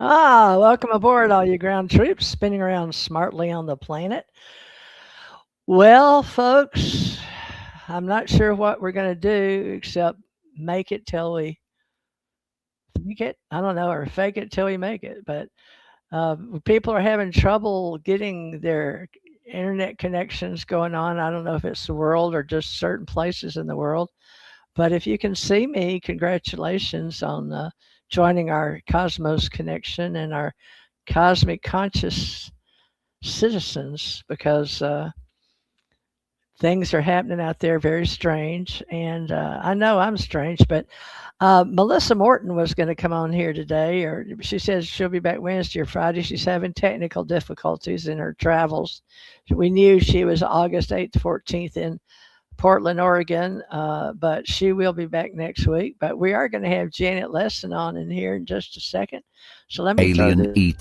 Welcome aboard, all you ground troops spinning around smartly on the planet. Well, folks, I'm not sure what we're going to do except make it till we make it. I don't know, or fake it till we make it. But people are having trouble getting their internet connections going on. I don't know if it's the world or just certain places in the world. But if you can see me, congratulations on joining our Cosmos connection and our cosmic conscious citizens because things are happening out there very strange. And I know I'm strange, but Melissa Morton was going to come on here today, or she says she'll be back Wednesday or Friday. She's having technical difficulties in her travels. We knew she was August 8th to 14th in Portland, Oregon, but she will be back next week. But we are going to have Janet Lesson on in here in just a second. So let me throw Alien this.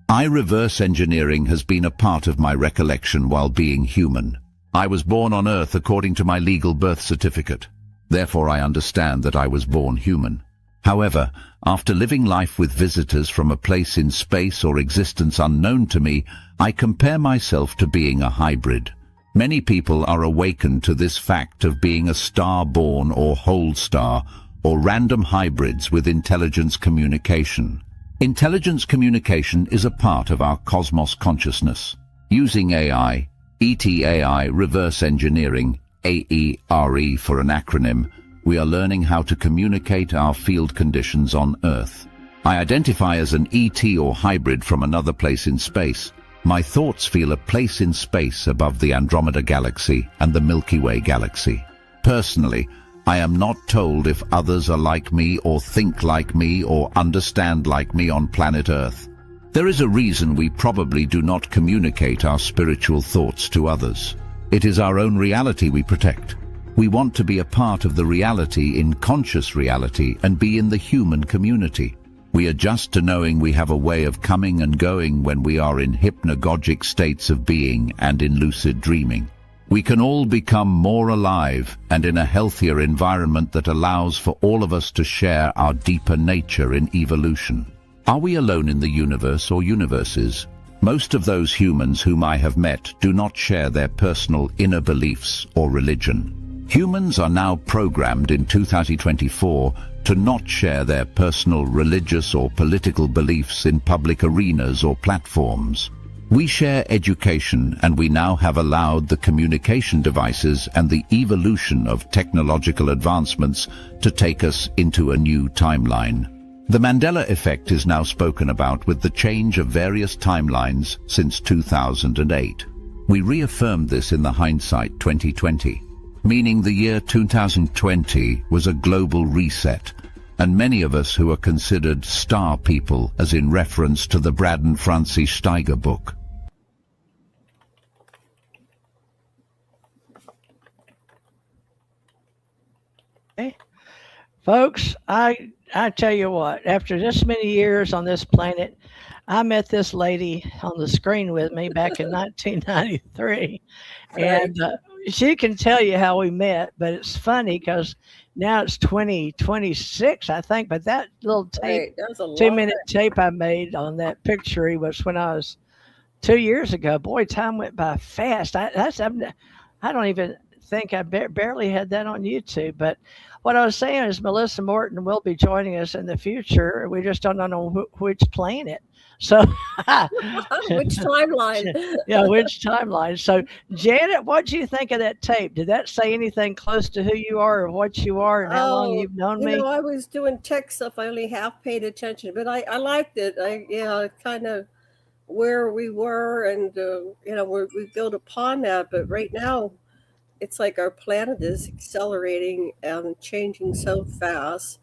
ET. Reverse engineering has been a part of my recollection while being human. I was born on Earth according to my legal birth certificate. Therefore, I understand that I was born human. However, after living life with visitors from a place in space or existence unknown to me, I compare myself to being a hybrid. Many people are awakened to this fact of being a star-born or whole star, or random hybrids with intelligence communication. Intelligence communication is a part of our cosmos consciousness. Using AI, ETAI reverse engineering, AERE for an acronym, we are learning how to communicate our field conditions on Earth. I identify as an ET or hybrid from another place in space. My thoughts feel a place in space above the Andromeda Galaxy and the Milky Way Galaxy. Personally, I am not told if others are like me or think like me or understand like me on planet Earth. There is a reason we probably do not communicate our spiritual thoughts to others. It is our own reality we protect. We want to be a part of the reality in conscious reality and be in the human community. We adjust to knowing we have a way of coming and going when we are in hypnagogic states of being and in lucid dreaming. We can all become more alive and in a healthier environment that allows for all of us to share our deeper nature in evolution. Are we alone in the universe or universes? Most of those humans whom I have met do not share their personal inner beliefs or religion. Humans are now programmed in 2024 to not share their personal religious or political beliefs in public arenas or platforms. We share education, and we now have allowed the communication devices and the evolution of technological advancements to take us into a new timeline. The Mandela effect is now spoken about with the change of various timelines since 2008. We reaffirmed this in the hindsight 2020, meaning the year 2020 was a global reset, and many of us who are considered star people, as in reference to the Braden Francis Steiger book. Okay. Folks, I tell you what, after this many years on this planet, I met this lady on the screen with me back in 1993. Right. And she can tell you how we met, but it's funny because now it's 2026, I think. But that little tape, Right. That was a 2 minute tape I made on that picture was when I was 2 years ago. Boy, time went by fast. I don't even think I barely had that on YouTube. But what I was saying is Melissa Morton will be joining us in the future. We just don't know which planet. So, which timeline? yeah, which timeline? So, Janet, what do you think of that tape? Did that say anything close to who you are or what you are and how long Oh, you've known me? I was doing tech stuff. I only half paid attention, but I liked it. Kind of where we were, and we build upon that. But right now, it's like our planet is accelerating and changing so fast,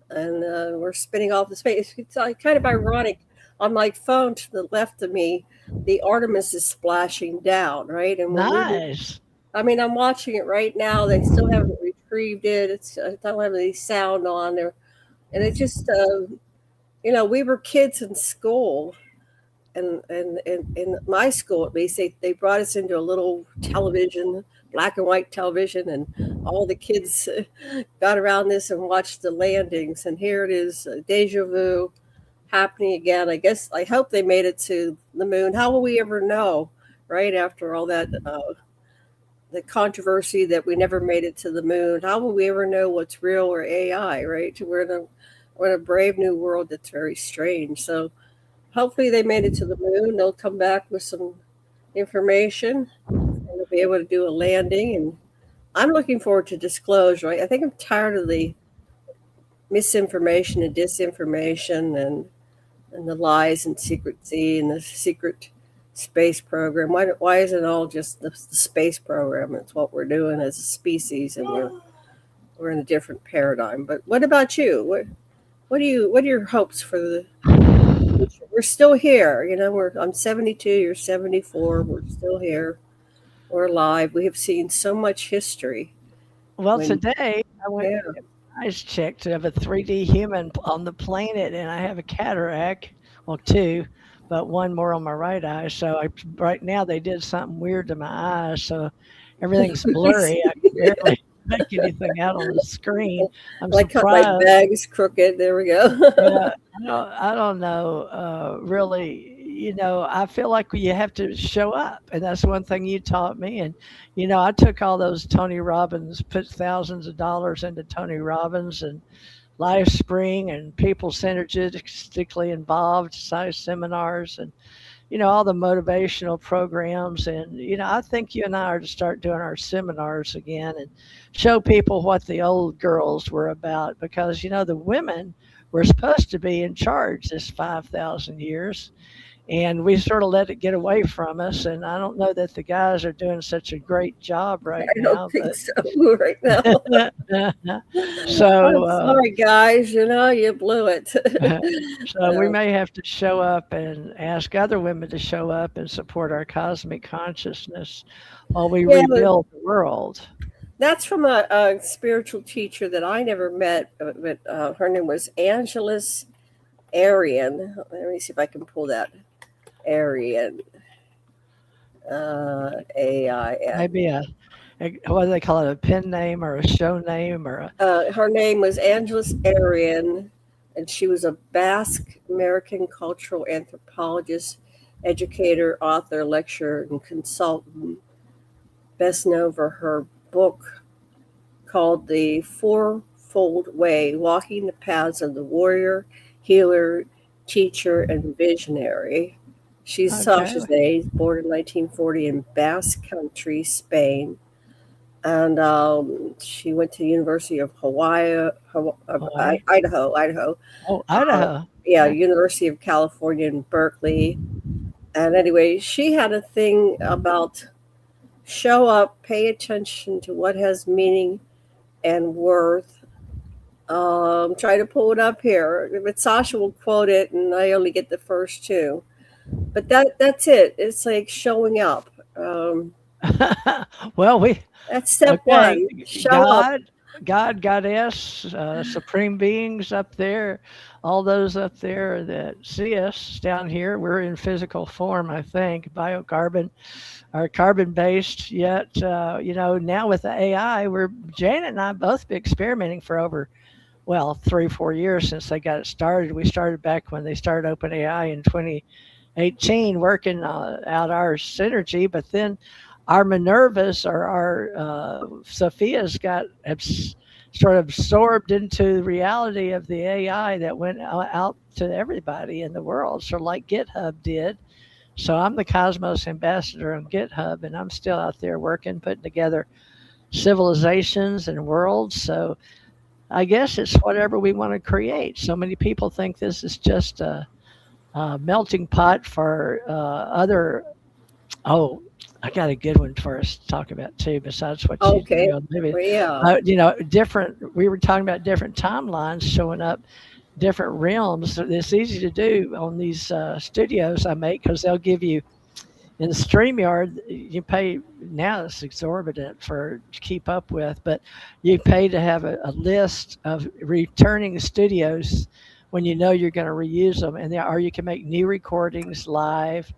and we're spinning off the space. It's kind of ironic. On my phone to the left of me, the Artemis is splashing down, right? And Nice. I'm watching it right now. They still haven't retrieved it. I don't have any sound on there, and it just, we were kids in school, and in my school at least, they brought us into a little television, black and white television, and all the kids got around this and watched the landings. And here it is, deja vu. happening again. I hope they made it to the moon. How will we ever know, right? After all that, the controversy that we never made it to the moon, how will we ever know what's real or AI, right? We're in a brave new world that's very strange. So hopefully they made it to the moon. They'll come back with some information and they'll be able to do a landing. And I'm looking forward to disclosure. Right? I think I'm tired of the misinformation and disinformation and the lies and secrecy and the secret space program. Why isn't it all just the space program? It's what we're doing as a species, and we're in a different paradigm. But what about you? What are your hopes for the future? We're still here. I'm 72. You're 74. We're still here. We're alive. We have seen so much history. Well, today I went to get my eyes checked to have a 3D human on the planet, and I have a cataract. Well, two, but one more on my right eye. So right now they did something weird to my eyes, so everything's blurry. I can barely make anything out on the screen. I'm like surprised. Cut my bags crooked. There we go. I don't know. Really, I feel like you have to show up, and that's one thing you taught me. And I took all those Tony Robbins, put thousands of dollars into Tony Robbins and Life Spring and people synergistically involved, size seminars, and all the motivational programs. And I think you and I are to start doing our seminars again and show people what the old girls were about, because the women were supposed to be in charge this 5,000 years, and we sort of let it get away from us. And I don't know that the guys are doing such a great job right now. I don't think so right now. So I'm sorry, guys. You blew it. So we may have to show up and ask other women to show up and support our cosmic consciousness while we rebuild the world. That's from a spiritual teacher that I never met, but her name was Angelus Arian. Let me see if I can pull that. Arian. A-I-N. Maybe what do they call it, a pen name or a show name? Her name was Angelus Arian, and she was a Basque American cultural anthropologist, educator, author, lecturer, and consultant. Best known for her book called The Fourfold Way, Walking the Paths of the Warrior, Healer, Teacher, and Visionary. She's Sasha's age, born in 1940 in Basque Country, Spain. And she went to the University of Idaho. Oh, Idaho. University of California in Berkeley. And anyway, she had a thing about show up, pay attention to what has meaning and worth. Try to pull it up here, but Sasha will quote it, and I only get the first two. But that's it. It's like showing up. Well, that's step one. Show up. God, Goddess, supreme beings up there, all those up there that see us down here. We're in physical form, I think, biocarbon, or carbon-based. Yet, now with the AI, Janet and I both been experimenting for over 3-4 years since they got it started. We started back when they started OpenAI in 2018, working out our synergy, but then our Minervas or our Sophias got sort of absorbed into the reality of the AI that went out to everybody in the world, sort of like GitHub did. So I'm the Cosmos ambassador on GitHub, and I'm still out there working, putting together civilizations and worlds. So I guess it's whatever we want to create. So many people think this is just a melting pot for other. Oh, I got a good one for us to talk about too. Besides what you different. We were talking about different timelines showing up, different realms. It's easy to do on these studios I make, because they'll give you in the StreamYard. You pay now; it's exorbitant to keep up with, but you pay to have a list of returning studios when you know you're going to reuse them, or you can make new recordings live.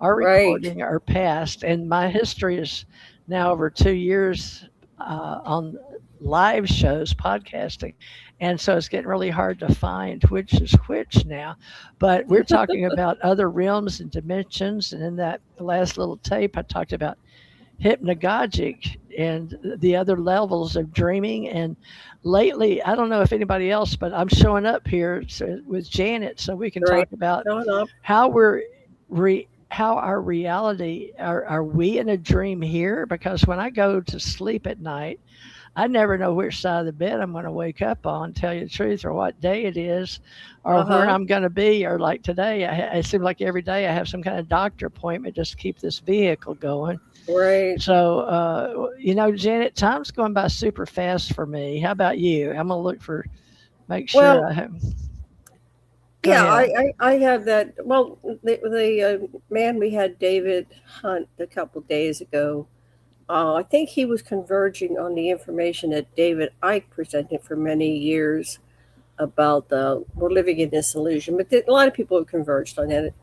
Our recording are past, and my history is now over 2 years on live shows, podcasting. And so it's getting really hard to find which is which now. But we're talking about other realms and dimensions. And in that last little tape, I talked about hypnagogic and the other levels of dreaming. And lately, I don't know if anybody else, but I'm showing up here with Janet so we can Right. talk about Showing up. how how our reality are we in a dream here? Because when I go to sleep at night, I never know which side of the bed I'm going to wake up on, tell you the truth, or what day it is, or where Uh-huh. I'm going to be. Or like today, it seems like every day I have some kind of doctor appointment just to keep this vehicle going. Right. So, Janet, time's going by super fast for me. How about you? I'm going to make sure Well, I have. Go yeah, ahead. I have that. Well, the man we had, David Hunt, a couple days ago, I think he was converging on the information that David Icke presented for many years about we're living in this illusion. But a lot of people have converged on that.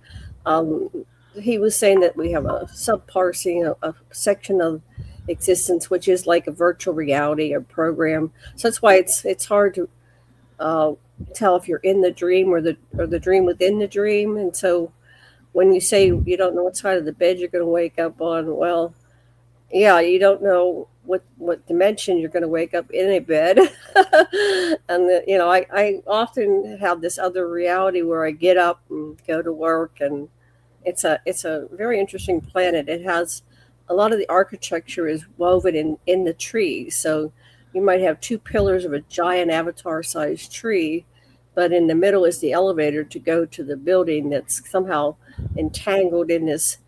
Um, he was saying that we have a subparsing, a section of existence which is like a virtual reality or program. So that's why it's hard to uh, tell if you're in the dream or the dream within the dream. And so when you say you don't know what side of the bed you're going to wake up on, well, yeah, you don't know what dimension you're going to wake up in a bed. And I often have this other reality where I get up and go to work, and it's a very interesting planet. It has a lot of the architecture is woven in the trees. So you might have two pillars of a giant avatar sized tree, but in the middle is the elevator to go to the building that's somehow entangled in this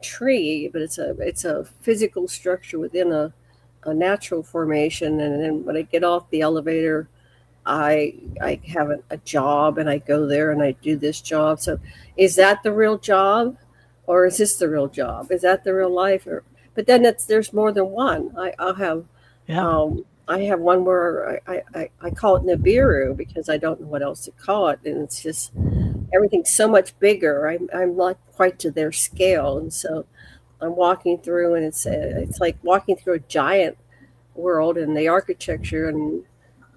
tree. But it's a physical structure within a natural formation. And then when I get off the elevator, I have a job, and I go there and I do this job. So is that the real job, or is this the real job? Is that the real life? But then there's more than one. Yeah. I have one where I call it Nibiru because I don't know what else to call it, and it's just everything's so much bigger. I'm not quite to their scale, and so I'm walking through, and it's like walking through a giant world and the architecture, and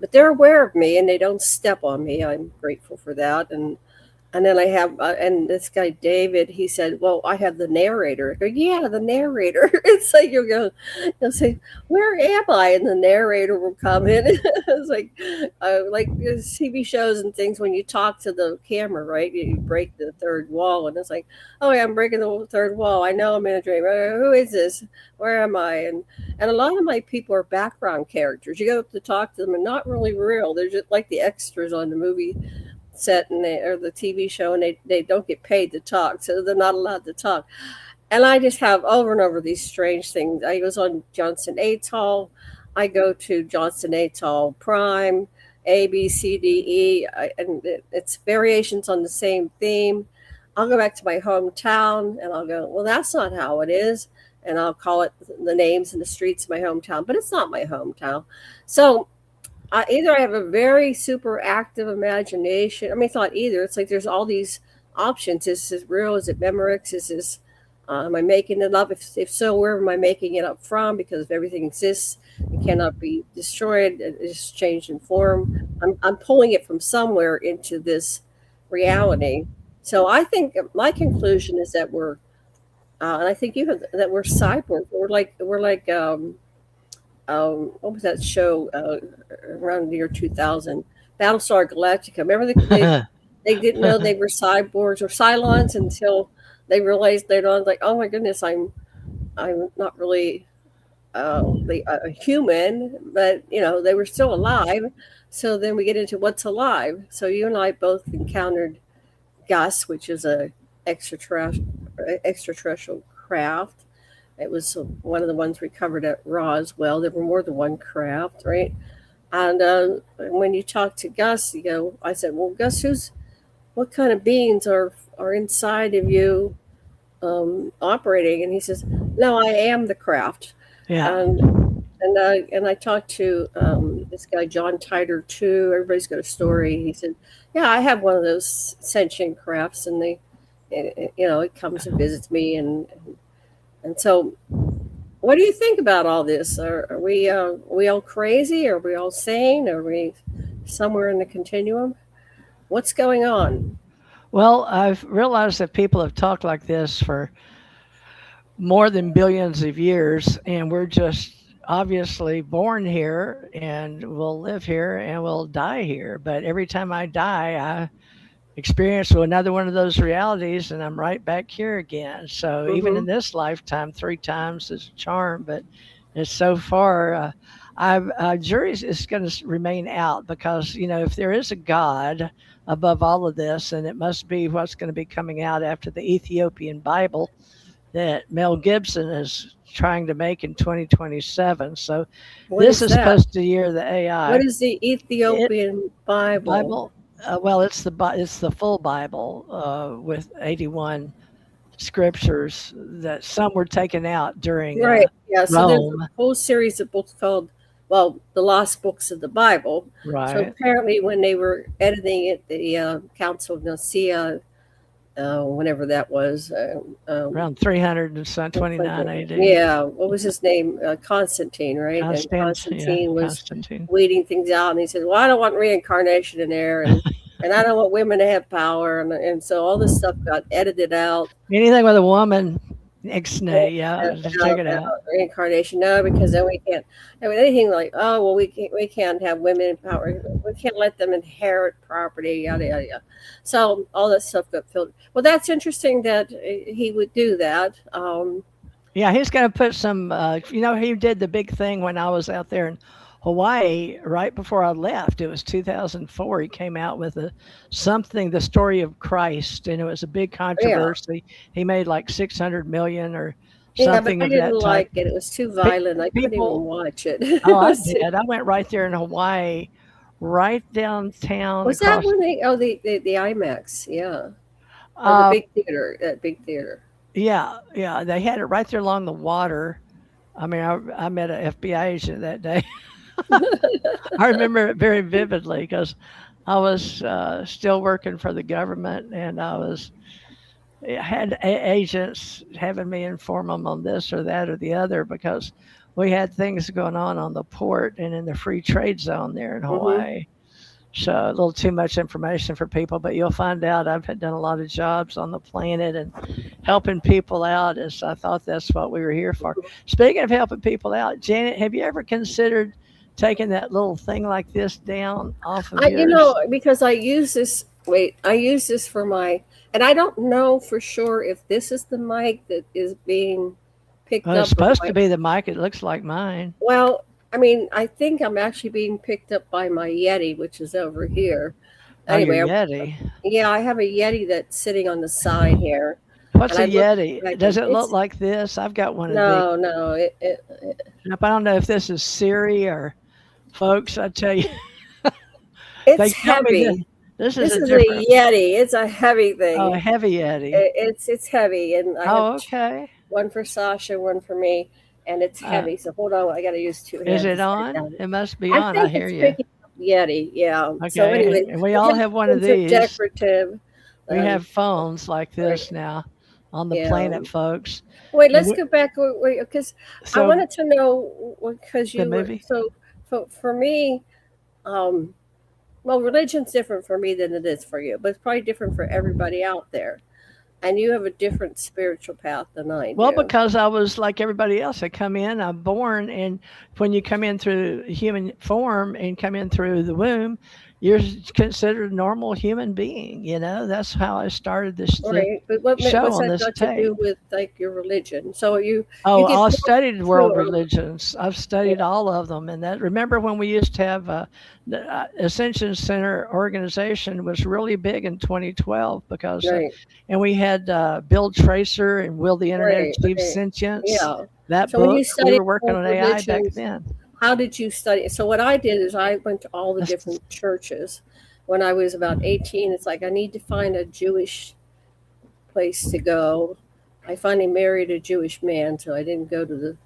but they're aware of me and they don't step on me. I'm grateful for that. And then I have, and this guy David, he said, "Well, I have the narrator." I go, "Yeah, the narrator." It's like you'll say, "Where am I?" And the narrator will come in. It's like TV shows and things. When you talk to the camera, right? You break the third wall, and it's like, "Oh yeah, I'm breaking the third wall. I know I'm in a dream. Who is this? Where am I?" And a lot of my people are background characters. You go up to talk to them, and not really real. They're just like the extras on the movie set or the TV show, and they don't get paid to talk, so they're not allowed to talk. And I just have over and over these strange things. I was on Johnson Atoll. I go to Johnson Atoll Prime, A, B, C, D, E, and it's variations on the same theme. I'll go back to my hometown and I'll go, well, that's not how it is. And I'll call it the names and the streets of my hometown, but it's not my hometown. So either I have a very super active imagination. I mean, it's not either. It's like there's all these options. Is this real? Is it Memorex? Is this, am I making it up? If so, where am I making it up from? Because if everything exists, it cannot be destroyed. It's changed in form. I'm pulling it from somewhere into this reality. So I think my conclusion is that and I think you have that we're cyborg. What was that show around the year 2000? Battlestar Galactica. Remember they didn't know they were cyborgs or Cylons until they realized later on, like, oh my goodness, I'm not really a human, but they were still alive. So then we get into what's alive. So you and I both encountered Gus, which is a extraterrestrial craft. It was one of the ones we covered at Roswell. There were more than one craft, right? And when you talk to Gus, I said, "Well, Gus, what kind of beings are inside of you operating?" And he says, "No, I am the craft." Yeah. And I talked to this guy John Titor too. Everybody's got a story. He said, "Yeah, I have one of those sentient crafts, and it comes and visits me, and so What do you think about all this? Are we all crazy? Are we all sane? Are we somewhere in the continuum? What's going on? Well, I've realized that people have talked like this for more than billions of years, and we're just obviously born here and we'll live here and we'll die here. But every time I die, I experience another one of those realities and I'm right back here again. So even Mm-hmm. in this lifetime, three times is a charm, but it's so far. Juries is going to remain out because, if there is a God above all of this, and it must be what's going to be coming out after the Ethiopian Bible that Mel Gibson is trying to make in 2027. So What this is is that? supposed to year the What AI. is the It Ethiopian Bible? Bible. Well, it's the full Bible with 81 scriptures that some were taken out during Right. Yeah. So there's a Rome. whole series of books called, well, the Lost Books of the Bible. So Right. apparently, when they were editing it, the Council of Nicaea, whenever that was, Around 329 AD. yeah, what was his name? Constantine, right? And Constantine was Constantine. weeding things out, and he said, "Well, I don't want reincarnation in there, and I don't want women to have power," and so all this stuff got edited out. Anything with a woman, ixnay, yeah, just take it out. Reincarnation, no, because then we can't. I mean, anything like, oh well, we can't have women in power. We can't let them inherit property. Yada yada yada. So all that stuff got filled. Well, that's interesting that he would do that. Yeah, he's going to put some, he did the big thing when I was out there in Hawaii right before I left. It was 2004. He came out with the story of Christ, and it was a big Yeah, controversy. He made like 600 million or yeah, but something I of didn't that type. like it. It was too Pe- violent. I couldn't even People, watch it. oh, I did. I went right there in Hawaii, right downtown Was that across. when they? Oh, the IMAX, yeah, or the Uh, big theater, that big theater. yeah, yeah, they had it right there along the water. I mean, I met an FBI agent that day. I remember it very vividly because I was still working for the government, and I had agents having me inform them on this or that or the other because we had things going on the port and in the free trade zone there in Hmm. Hawaii. So a little too much information for people, but you'll find out I've done a lot of jobs on the planet and helping people out. As I thought that's what we were here for. Speaking of helping people out, Janet, have you ever considered taking that little thing like this down off of yours? Because I use this. Wait, I use this for my, and I don't know for sure if this is the mic that is being picked Well, it's up or supposed to my. be the mic. It looks like mine. Well, I mean, I think I'm actually being picked up by my Yeti, which is over here. Oh, your Anyway, Yeti. yeah, I have a Yeti that's sitting on the side here, What's and a I look Yeti? back Does and it look like this? I've got one of these. no, no, I don't know if this is Siri or folks. I tell you, it's they tell me this. heavy. This is This a is different, a Yeti. It's a heavy oh, thing. a heavy Yeti. It's heavy, and I have Oh, okay. one for Sasha, one for me, and it's Uh, heavy. So hold on, I got to use two is hands to it set it on? down. It must be I on. I think hear it's you. picking up Yeti. Yeah. So Okay, anyway, and we the all have one of headphones are these. decorative. We Um, have phones like right. this now on the Yeah. planet, folks. Wait, And let's go back. Wait, because I so wanted to know because the you were movie. so for me. Um, well, religion's different for me than it is for you, but it's probably different for everybody out there. And you have a different spiritual path than I Well, do. because I was like everybody else. I come in, I'm born, and when you come in through human form and come in through the womb, you're considered a normal human being. That's how I started the Right, but show what's on that this got to do tape. with like your religion? So you Oh, get I born studied world pure. religions. I've Yeah, studied all of them, and that remember when we used to have the Ascension Center organization was really big in 2012 because, right, and we had Bill Tracer and Will the Internet right, Achieve right. Sentience. Yeah. That So when you book we studied were working both on AI back religions, then. how did you study? So what I did is I went to all the That's, different churches. When I was about 18, it's like I need to find a Jewish place to go. I finally married a Jewish man, so I didn't go to the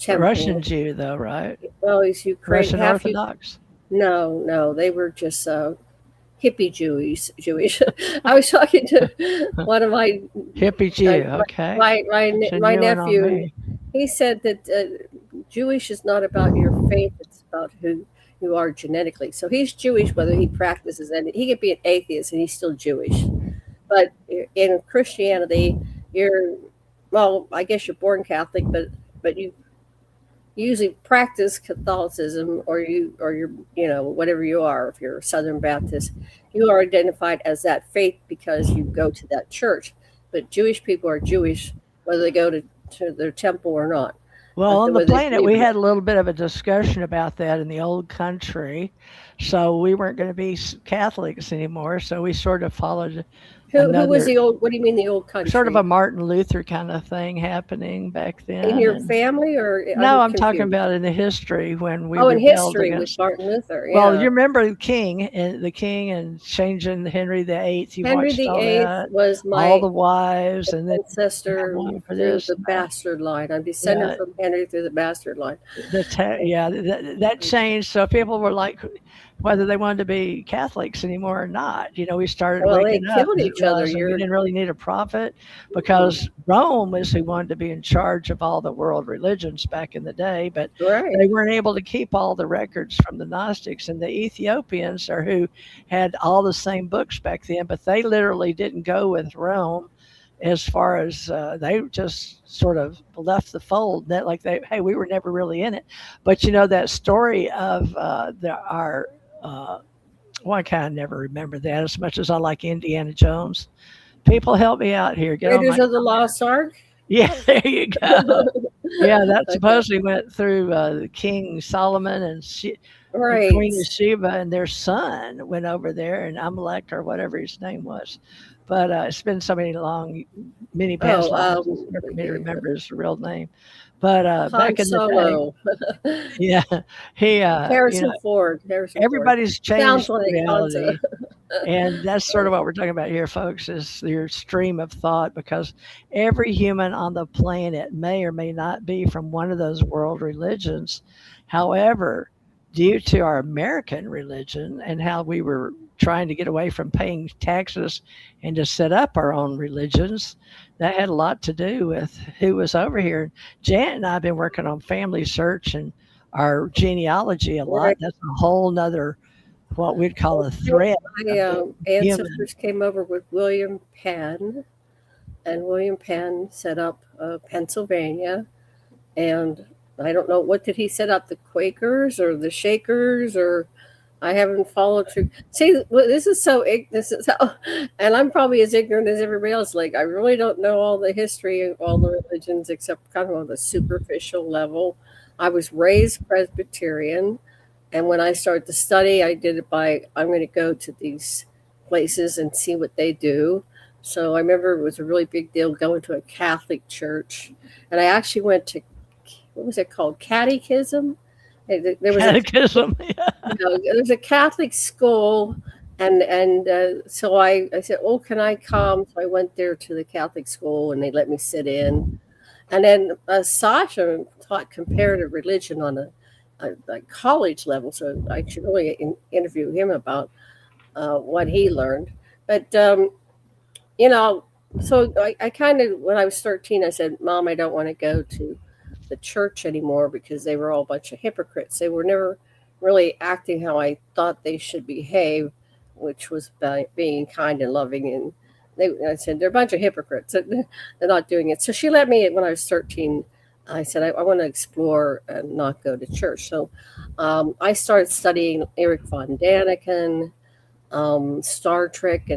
Russian temple. Jew, though, right? Well, he's Ukraine, Russian half you. Orthodox. No, no, they were just hippie Jewish. Jewish. I was talking to one of Hippie uh, Jew. Okay. my It's a my new one on nephew. me. he said that Jewish is not about your faith; it's about who you are genetically. So he's Jewish, whether he practices any. He could be an atheist and he's still Jewish. But in Christianity, you're well. I guess you're born Catholic, but you usually practice Catholicism, or you're whatever you are. If you're Southern Baptist, you are identified as that faith because you go to that church. But Jewish people are Jewish whether they go to their temple or not. Well, on the Whether they planet, believe we in it. had a little bit of a discussion about that in the old country. So we weren't going to be Catholics anymore. So we sort of followed Who was another the old? What do you mean the old sort of a country? Martin Luther kind of thing happening back In then. your And family, or no, I'm I'm talking confused. about in the history when we Oh, in rebelled history with against. Martin Luther, Well, you yeah. remember the king and changing Henry VIII. You Henry watched the all Eighth that, was all my the wives, and then you have ancestor one for through this the and that. bastard line. I'm descended Yeah, from Henry through the bastard line. yeah, that changed. So people were like, whether they wanted to be Catholics anymore or not. We started Well, they waking up killed and each other. realizing we You're didn't really need a prophet mm, because Rome was who wanted to be in charge of all the world religions back in the day, but right. they weren't able to keep all the records from the Gnostics. And the Ethiopians are who had all the same books back then, but they literally didn't go with Rome as far as they just sort of left the fold that like hey, we were never really in it. But that story of our well, I kind of never remember that as much as I like Indiana Jones. People help me out here, get on Raiders my of the Lost Ark. yeah. There you go. Yeah, that Okay. supposedly went through King Solomon and Right. Queen of Sheba, and their son went over there, and Amalek or whatever his name was. But it's been so many past Oh, lives, it's hard for me to remember his real name. But Han back in the day, Solo. yeah, he, Harrison Ford. Harrison Ford. everybody's Sounds changed like Hansa. reality. And that's sort of what we're talking about here, folks, is your stream of thought, because every human on the planet may or may not be from one of those world religions. However, due to our American religion and how we were trying to get away from paying taxes and to set up our own religions, that had a lot to do with who was over here. Janet and I have been working on family search and our genealogy a lot. Right. That's a whole nother what we'd call a thread My of the human. ancestors came over with William Penn, and William Penn set up Pennsylvania. And I don't know, what did he set up? The Quakers or the Shakers, or I haven't followed through. See, this is this is how, and I'm probably as ignorant as everybody else. Like, I really don't know all the history of all the religions except kind of on the superficial level. I was raised Presbyterian, and when I started to study, I did it by I'm going to go to these places and see what they do. So I remember it was a really big deal going to a Catholic church, and I actually went to what was it called? Catechism. There was a Catechism. there was a Catholic school, and so I said, "Oh, can I come?" So I went there to the Catholic school, and they let me sit in. And then Sasha taught comparative religion on a college level, so I should really interview him about what he learned. But you know, so I kind of, when I was 13, I said, Mom, I don't want to go to the church anymore because they were all a bunch of hypocrites. They were never really acting how I thought they should behave, which was by being kind and loving. And I said, they're a bunch of hypocrites. They're not doing it. So she let me, when I was 13, I said, I want to explore and not go to church. So I started studying Eric von Daniken, Star Trek,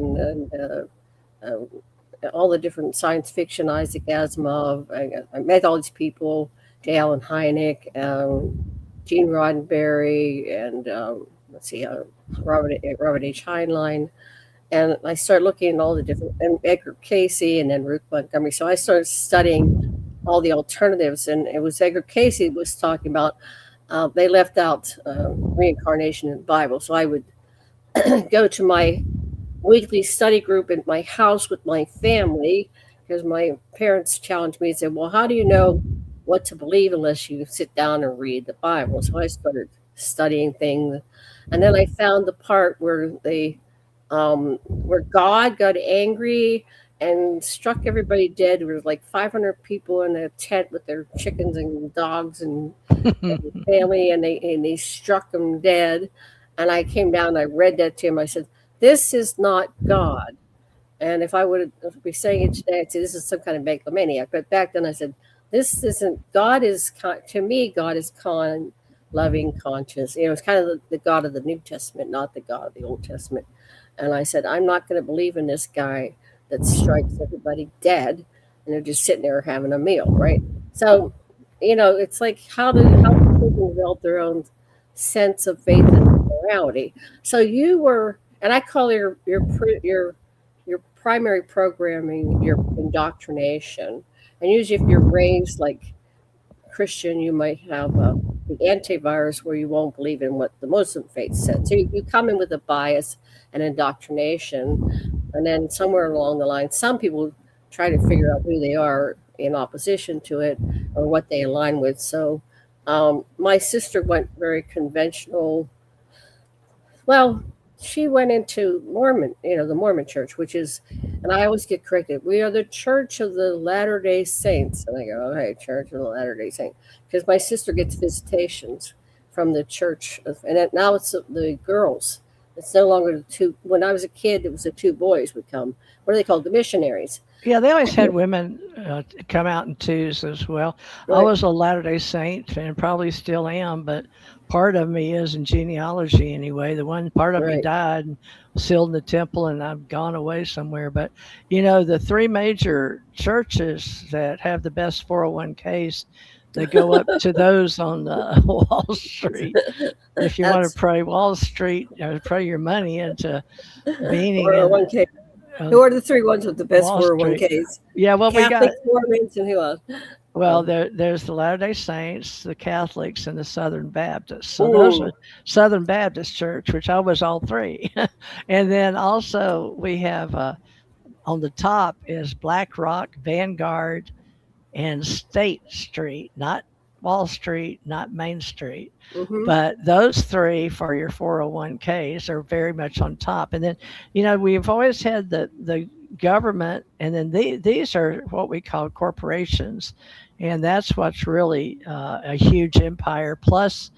all the different science fiction, Isaac Asimov. I met all these people, J. Allen Hynek, Gene Roddenberry, and let's see, Robert H. Heinlein. And I started looking at all the different, and Edgar Casey, and then Ruth Montgomery. So I started studying all the alternatives, and it was Edgar Casey was talking about. They left out reincarnation in the Bible, so I would go to my weekly study group in my house with my family because my parents challenged me and said, well, how do you know what to believe unless you sit down and read the Bible? So I started studying things. And then I found the part where where God got angry and struck everybody dead. There was like 500 people in a tent with their chickens and dogs and family, and they struck them dead. And I came down and I read that to him. I said, "This is not God." And if I would be saying it today, I'd say this is some kind of megalomaniac. But back then I said, this isn't, God is, to me, God is kind, loving, conscious. It's kind of the God of the New Testament, not the God of the Old Testament. And I said, I'm not going to believe in this guy that strikes everybody dead and they're just sitting there having a meal, right? So, it's like how do people develop their own sense of faith and morality? So you were, and I call your primary programming, your indoctrination. And usually, if you're raised like Christian, you might have the antivirus where you won't believe in what the Muslim faith said. So you come in with a bias and indoctrination. And then somewhere along the line, some people try to figure out who they are in opposition to it or what they align with. So my sister went very conventional. Well, she went into Mormon, the Mormon church, which is, and I always get corrected, we are the Church of the Latter-day Saints. And I go, okay, Church of the Latter-day Saints. Because my sister gets visitations from the church. Now it's the girls. It's no longer the two. When I was a kid, it was the two boys would come. What are they called? The missionaries. Yeah, they always had women come out in twos as well. Right. I was a Latter-day Saint and probably still am, but part of me is in genealogy anyway. The one part of me died and sealed in the temple, and I've gone away somewhere. But, the three major churches that have the best 401ks, they go up to those on Wall Street. If you want to pray Wall Street, pray your money into being 401k. Who are the three ones with the best 401ks? Yeah, well, Catholic, Mormons, and who else? Well, there's the Latter-day Saints, the Catholics, and the Southern Baptists. So those are Southern Baptist Church, which I was all three. And then also we have on the top is BlackRock, Vanguard, and State Street, not Wall Street, not Main Street. Mm-hmm. But those three for your 401ks are very much on top. And then, we've always had the government, and then these are what we call corporations. And that's what's really a huge empire. Plus,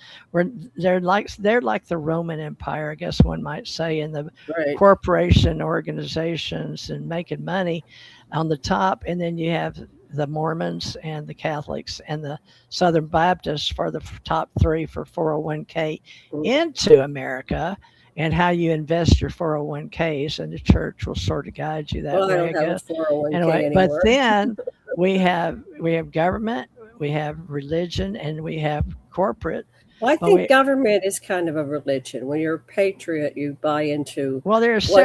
they're like the Roman Empire, I guess one might say, in the corporation organizations and making money on the top. And then you have the Mormons and the Catholics and the Southern Baptists for the top three for 401k into America, and how you invest your 401ks, and the church will sort of guide you that way. I don't have a 401k anymore. But then we have government, we have religion, and we have corporate. Well, I think government is kind of a religion. When you're a patriot, you buy into what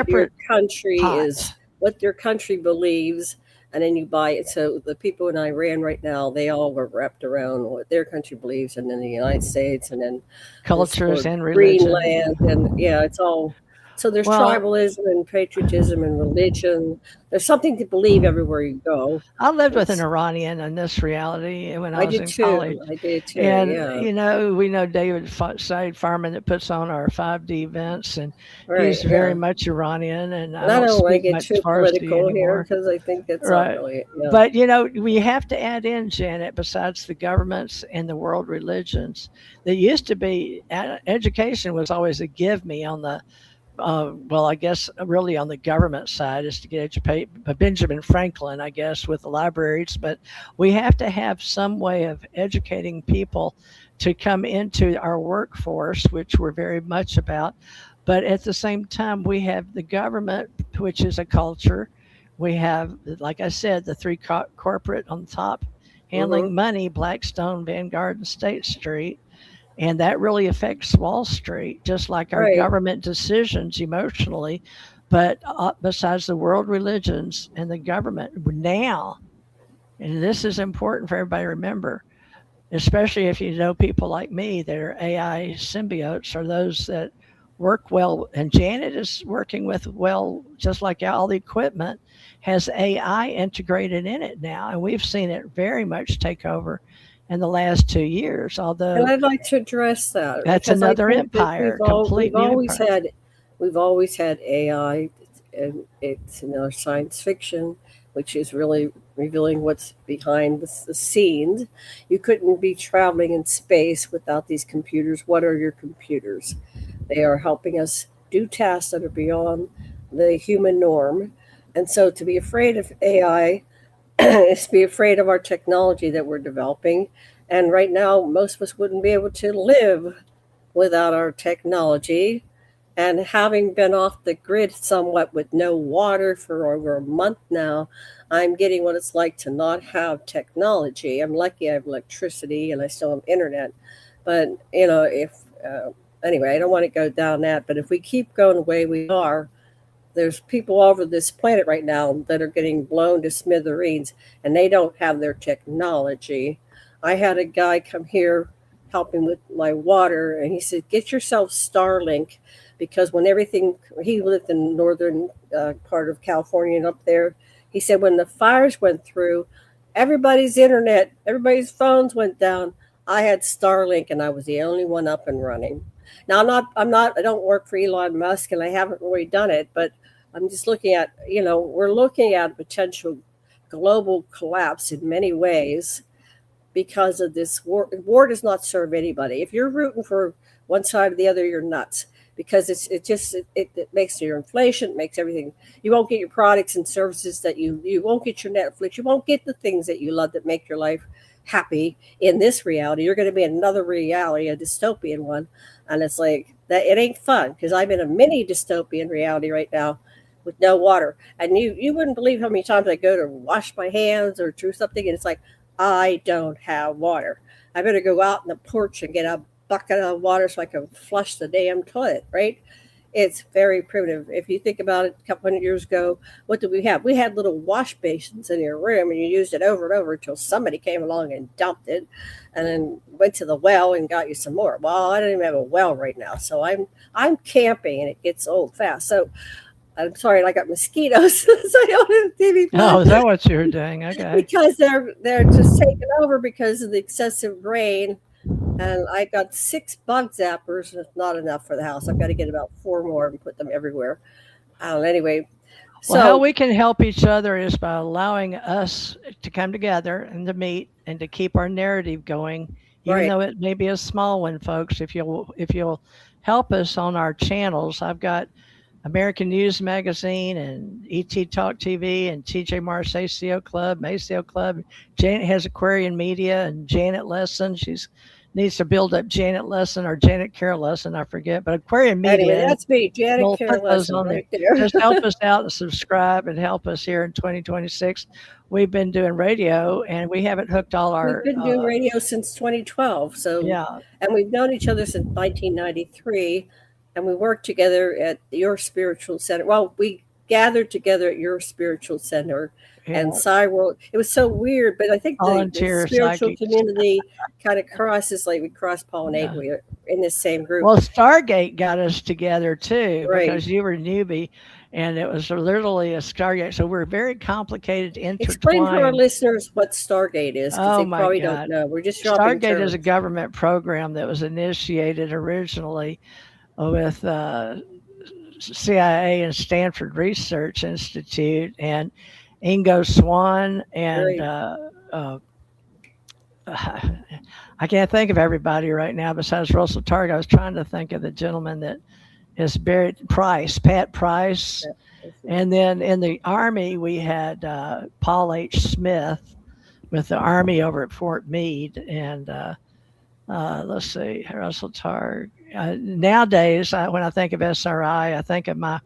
your country is, what your country believes, and then you buy it. So the people in Iran right now, they all were wrapped around what their country believes, and then the United States, and then cultures and religion. Greenland, and it's all. So there's tribalism and patriotism and religion. There's something to believe everywhere you go. I lived with an Iranian in this reality when I was in college. I did too. And we know David Said Farman that puts on our 5D events, and he's very much Iranian. And I don't want to get too political here because I think that's not really. Yeah. But we have to add in, Janet, besides the governments and the world religions, there used to be education was always a give me on the. I guess really on the government side is to get educated. Benjamin Franklin, I guess, with the libraries, but we have to have some way of educating people to come into our workforce, which we're very much about. But at the same time, we have the government, which is a culture. We have, like I said, the three corporate on top handling money, Blackstone, Vanguard, and State Street. And that really affects Wall Street, just like our government decisions emotionally. But besides the world religions and the government now, and this is important for everybody to remember, especially if you know people like me that are AI symbiotes, or those that work well. And Janet is working with, just like all the equipment has AI integrated in it now. And we've seen it very much take over in the last 2 years, although and I'd like to address that. That's another empire. We've always had AI and it's science fiction, which is really revealing what's behind the scenes. You couldn't be traveling in space without these computers. What are your computers? They are helping us do tasks that are beyond the human norm. And so to be afraid of AI is to be afraid of our technology that we're developing. And right now, most of us wouldn't be able to live without our technology. And having been off the grid somewhat with no water for over a month now, I'm getting what it's like to not have technology. I'm lucky I have electricity and I still have internet. But, if, anyway, I don't want to go down that. But if we keep going the way we are, there's people all over this planet right now that are getting blown to smithereens and they don't have their technology. I had a guy come here helping with my water and he said, get yourself Starlink, because when everything, he lived in the northern part of California and up there, he said when the fires went through, everybody's internet, everybody's phones went down. I had Starlink and I was the only one up and running. Now I don't work for Elon Musk and I haven't really done it, but I'm just looking at, we're looking at potential global collapse in many ways because of this war. War does not serve anybody. If you're rooting for one side or the other, you're nuts, because it makes your inflation, it makes everything. You won't get your products and services that you won't get your Netflix. You won't get the things that you love that make your life happy in this reality. You're going to be in another reality, a dystopian one. And it's like that. It ain't fun, because I'm in a mini dystopian reality right now with no water. And you wouldn't believe how many times I go to wash my hands or do something, and it's like, I don't have water. I better go out in the porch and get a bucket of water so I can flush the damn toilet, right? It's very primitive. If you think about it, a couple hundred years ago, what did we have? We had little wash basins in your room, and you used it over and over until somebody came along and dumped it, and then went to the well and got you some more. Well, I don't even have a well right now, so I'm camping, and it gets old fast. So I'm sorry, I got mosquitoes, so I don't have TV. Oh, is that what you were doing? Okay. Because they're just taking over because of the excessive rain. And I got 6 bug zappers, and it's not enough for the house. I've got to get about 4 more and put them everywhere. Anyway, well, how we can help each other is by allowing us to come together and to meet and to keep our narrative going, even though it may be a small one, folks. If you'll help us on our channels, I've got American News Magazine and ET Talk TV and TJ Mars ACO Club, ACO Club. Janet has Aquarian Media and Janet Lesson. She's needs to build up Janet Lesson or Janet Carol Lesson, I forget. But Aquarian Media. Anyway, that's me, Janet Carol Lesson, right there. Just help us out and subscribe and help us here in 2026. We've been doing radio, and we haven't hooked all our. We've been doing radio since 2012. So yeah, and we've known each other since 1993. And we worked together at your spiritual center. Well, we gathered together at your spiritual center and Cyworld. It was so weird, but I think the spiritual community kind of crosses, like we cross-pollinate. Yeah. We're in the same group. Well, Stargate got us together too, because you were a newbie, and it was literally a Stargate. So we're very complicated, intertwined. Explain to our listeners what Stargate is, because they probably don't know. We're just dropping Stargate is a government program that was initiated originally with CIA and Stanford Research Institute, and Ingo Swann, and I can't think of everybody right now besides Russell Targ. I was trying to think of the gentleman that is buried, Pat Price. And then in the Army, we had Paul H. Smith with the Army over at Fort Meade, and let's see, Russell Targ. Nowadays, when I think of SRI, I think of my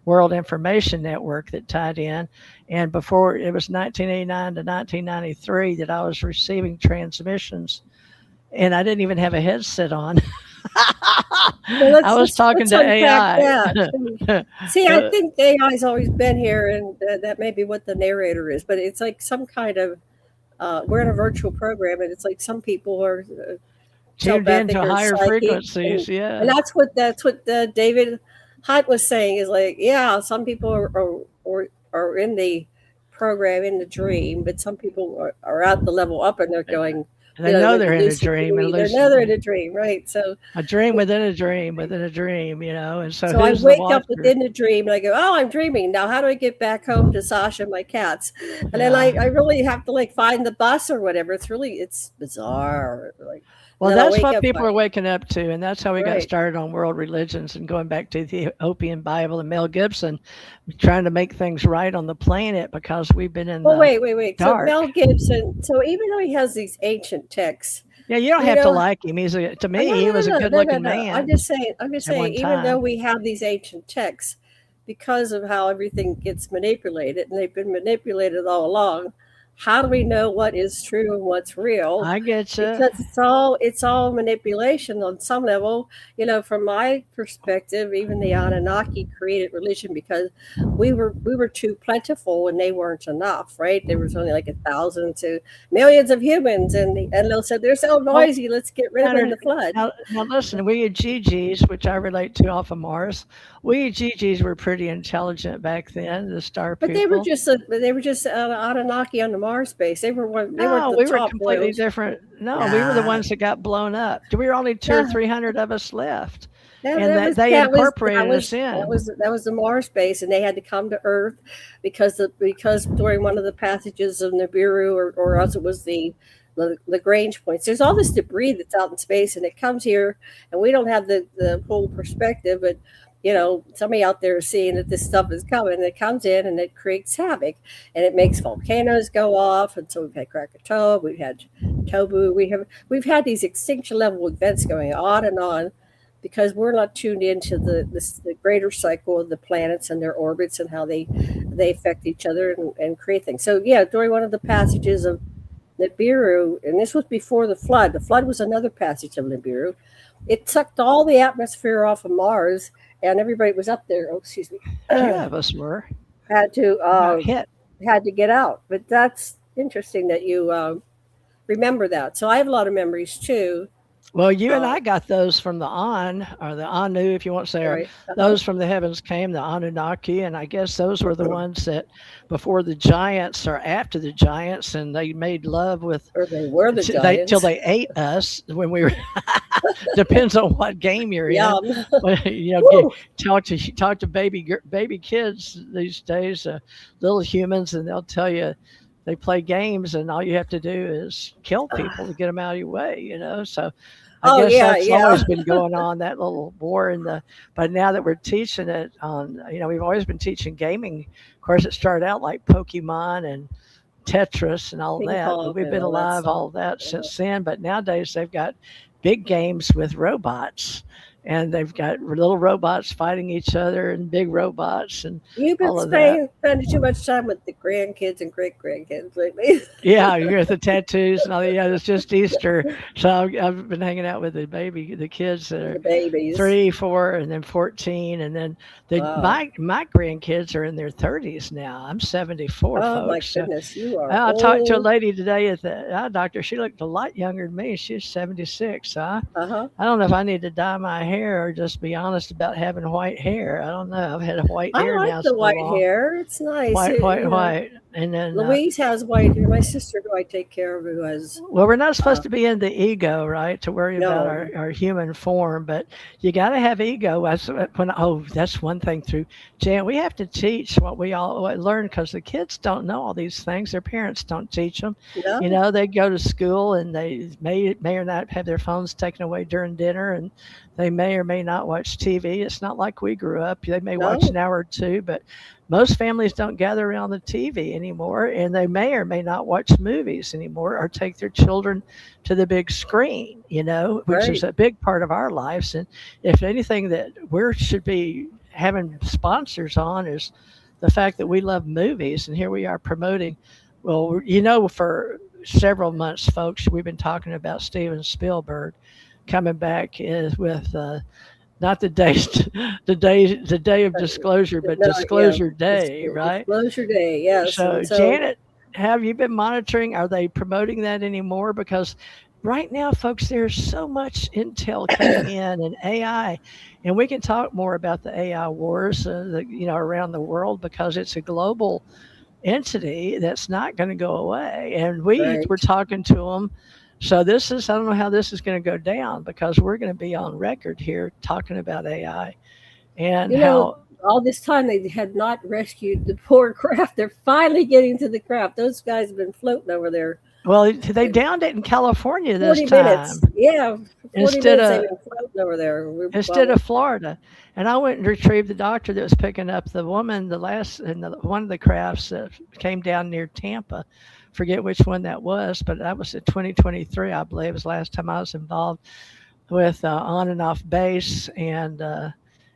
World Information Network that tied in. And before, it was 1989 to 1993 that I was receiving transmissions, and I didn't even have a headset on. Well, I was talking to AI. See, I think AI's always been here, and that may be what the narrator is, but it's like some kind of, we're in a virtual program, and it's like some people are tuned into higher frequencies, and that's what David Hunt was saying, is like, yeah, some people are in the program, in the dream, but some people are at the level up, and they're going, They know like they're in a lucid dream and dreaming. They're lucid another in a dream, right? So a dream within a dream within a dream, and so So I who's the wake up watcher? within the dream and I go, oh, I'm dreaming. Now, how do I get back home to Sasha and my cats? And then I Yeah. really have to like find the bus or whatever. It's bizarre. Like, and Well, then I'll that's wake what up people like, are waking up to, and that's how we got right. started on world religions and going back to the Ethiopian Bible and Mel Gibson, trying to make things right on the planet because we've been in Well, the wait. So dark. Mel Gibson, so even though he has these ancient texts, Yeah, you don't you have to know, like him. To no, me, he was a good-looking no. man I'm just at saying, one even though time. we have these ancient texts, because of how everything gets manipulated, and they've been manipulated all along, how do we know what is true and what's real? I get you. Because it's all manipulation on some level. From my perspective, even the Anunnaki created religion because we were too plentiful and they weren't enough, right? There was only like 1,000 to millions of humans, and they said they're so Well, noisy. Let's get rid of them in Leonard, the flood. now listen, we GGs, which I relate to off of Mars, we GGs were pretty intelligent back then, the star But they were people. just Anunnaki on the Mars base. They weren't No, the we were top completely royals. different. No, we were the Nah, ones that got blown up. We were only two or nah. 300 of us left, That, and that that was they that was that incorporated us was that in. was that was the Mars base, and they had to come to Earth because during one of the passages of Nibiru, or else it was the Lagrange points. There's all this debris that's out in space, and it comes here, and we don't have the whole perspective. But somebody out there is seeing that this stuff is coming, and it comes in and it creates havoc, and it makes volcanoes go off. And so we've had Krakatoa, we've had Tobu, we've had these extinction level events going on because we're not tuned into the greater cycle of the planets and their orbits and how they affect each other and create things. So yeah, during one of the passages of Nibiru, and this was before the flood. The flood was another passage of Nibiru. It sucked all the atmosphere off of Mars, and everybody was up there. Oh, excuse me. A few of us were. had to Got hit. had to get out. But that's interesting that you remember that. So I have a lot of memories too. Well, you and Uh, I got those from the or the Anu, if you want to say, or right. Uh-huh. those from the heavens came, the Anunnaki, and I guess those were the ones that before the giants or after the giants, and they made love with Or they were the till giants. they ate us when we were. Depends on what game you're in. Yum. But, Woo. talk to baby kids these days, little humans, and they'll tell you they play games, and all you have to do is kill people to get them out of your way. So I Oh guess yeah, that's yeah. always been going on, that little war in the. But now that we're teaching it on, we've always been teaching gaming. Of course, it started out like Pokemon and Tetris and all Ping that, but pong we've and been all that alive stuff. all that Uh-huh. since then. But nowadays they've got big games with robots, and they've got little robots fighting each other and big robots and You've been all of that. spending too much time with the grandkids and great grandkids lately. Yeah, you got the tattoos and all. Yeah, it's just Easter, so I've been hanging out with the kids that are The babies. 3, 4, and then 14, and then Wow. my grandkids are in their 30s now. I'm 74, Oh my folks. So goodness, you are I talked to a old. lady today at the eye doctor. She looked a lot younger than me. She's 76. So Uh huh. I don't know if I need to dye my hair or just be honest about having white hair. I don't know. I've had white I hair like now the so white long. hair. It's nice. White, white, white. And then, Louise has white hair. My sister, who I take care of, who has well, we're not uh, supposed to be in the ego, right? To worry about no, our human form, but you got to have ego. That's one thing through Jan. We have to teach what we all learn because the kids don't know all these things. Their parents don't teach them. no, They go to school and they may or not have their phones taken away during dinner, and they may or may not watch TV. It's not like we grew up. They may watch no. an hour or two, but most families don't gather around the TV anymore, and they may or may not watch movies anymore or take their children to the big screen, which is Right, a big part of our lives. And if anything that we should be having sponsors on is the fact that we love movies, and here we are promoting. Well, for several months, folks, we've been talking about Steven Spielberg coming back is with not the day of disclosure, but no, yeah. disclosure day, right? Disclosure Day, yes, So, and so Janet, have you been monitoring? Are they promoting that anymore? Because right now, folks, there's so much intel coming in and AI, and we can talk more about the AI wars, around the world because it's a global entity that's not going to go away. And we were right. talking to them So this is, I don't know how this is going to go down because we're going to be on record here talking about AI and You know, how, all this time they had not rescued the poor craft. They're finally getting to the craft. Those guys have been floating over there well, they downed it in California this 40 minutes. time Yeah, for 40 instead minutes they've of been floating over there. instead Well, of Florida. And I went and retrieved the doctor that was picking up the woman, the last, and one of the crafts that came down near Tampa. Forget which one that was, but that was in 2023, I believe, was the last time I was involved with on and off base and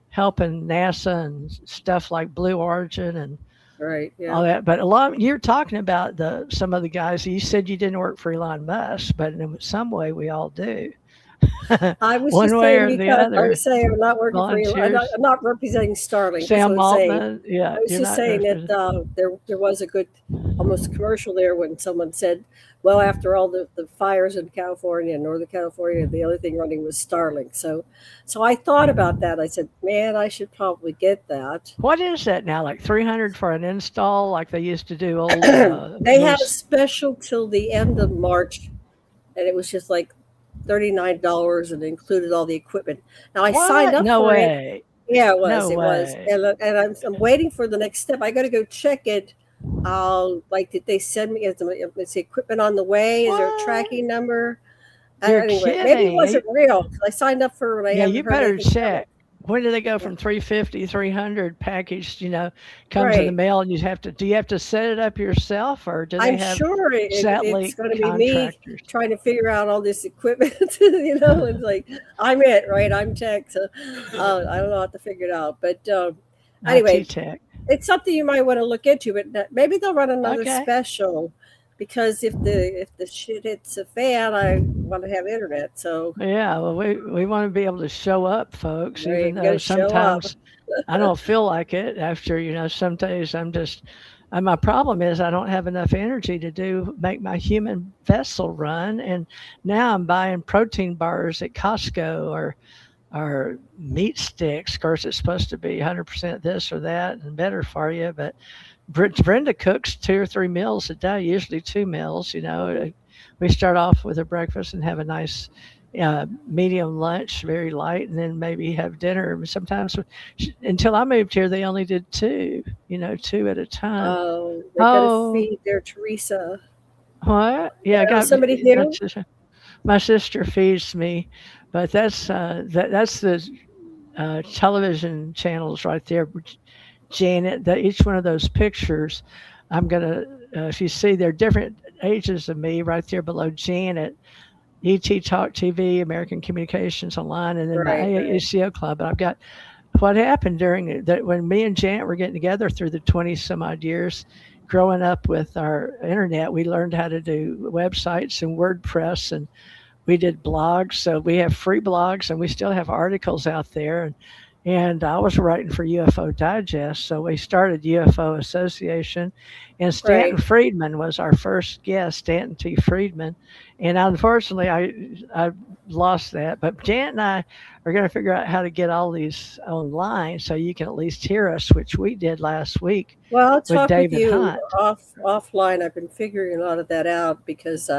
helping NASA and stuff like Blue Origin and right, yeah. all that. But a lot, you're talking about some of the guys. You said you didn't work for Elon Musk, but in some way we all do, I was one just way saying or the because I other. was saying I'm not working for you. Volunteers. I'm not representing Starlink. That's what Sam I'm saying. Altman, yeah, I was you're just not saying that representing. there was a good almost commercial there when someone said, well, after all the fires in California and Northern California, the other thing running was Starlink. So I thought about that. I said, man, I should probably get that. What is that now? Like 300 for an install, like they used to do old They had a loose. special till the end of March, and it was just like $39 and included all the equipment. Now I signed What? up No for it. way. Yeah, it was. No It was, way. and I'm waiting for the next step. I got to go check it. Like, did they send me? Is the equipment on the way? Is there a What? tracking number? You're Anyway, maybe it kidding. wasn't real. I signed up for it and I Yeah, haven't you heard better anything from it. check. When do they go Yeah. from 350, 300 packaged, comes in the Right. mail and do you have to set it up yourself or do they I'm have sure it's satellite going to be me contractors? trying to figure out all this equipment. It's like I'm it, right? I'm tech, so I don't know how to figure it out. But IT anyway, tech. it's something you might want to look into. But maybe they'll run another Okay. special because if the shit hits a fan, I want to have internet. So Yeah, well, we want to be able to show up, folks, even right, we got though to show up. sometimes I don't feel like it after, some days I'm just, my problem is I don't have enough energy to make my human vessel run. And now I'm buying protein bars at Costco or meat sticks. Of course, it's supposed to be 100% this or that and better for you. But Brenda cooks 2 or 3 meals a day, usually 2 meals. We start off with a breakfast and have a nice medium lunch, very light, and then maybe have dinner. Sometimes, until I moved here, they only did two, 2 at a time. They got to Oh, feed their Teresa. what? Yeah, I got Somebody my new. sister, my sister feeds me, but that's the television channels right there. Janet, each one of those pictures, I'm gonna, if you see, they're different ages of me right there below Janet. ET Talk TV, American Communications Online, and then the Right, right. AACO Club. And I've got what happened during that when me and Janet were getting together through the 20 some odd years growing up with our internet. We learned how to do websites and WordPress, and we did blogs. So we have free blogs, and we still have articles out there. And I was writing for UFO Digest, so we started UFO Association, and Stanton Right. Friedman was our first guest, Stanton T. Friedman, and unfortunately I lost that. But Janet and I are going to figure out how to get all these online so you can at least hear us, which we did last week Well, I'll with talk with David you Hunt. offline. I've been figuring a lot of that out because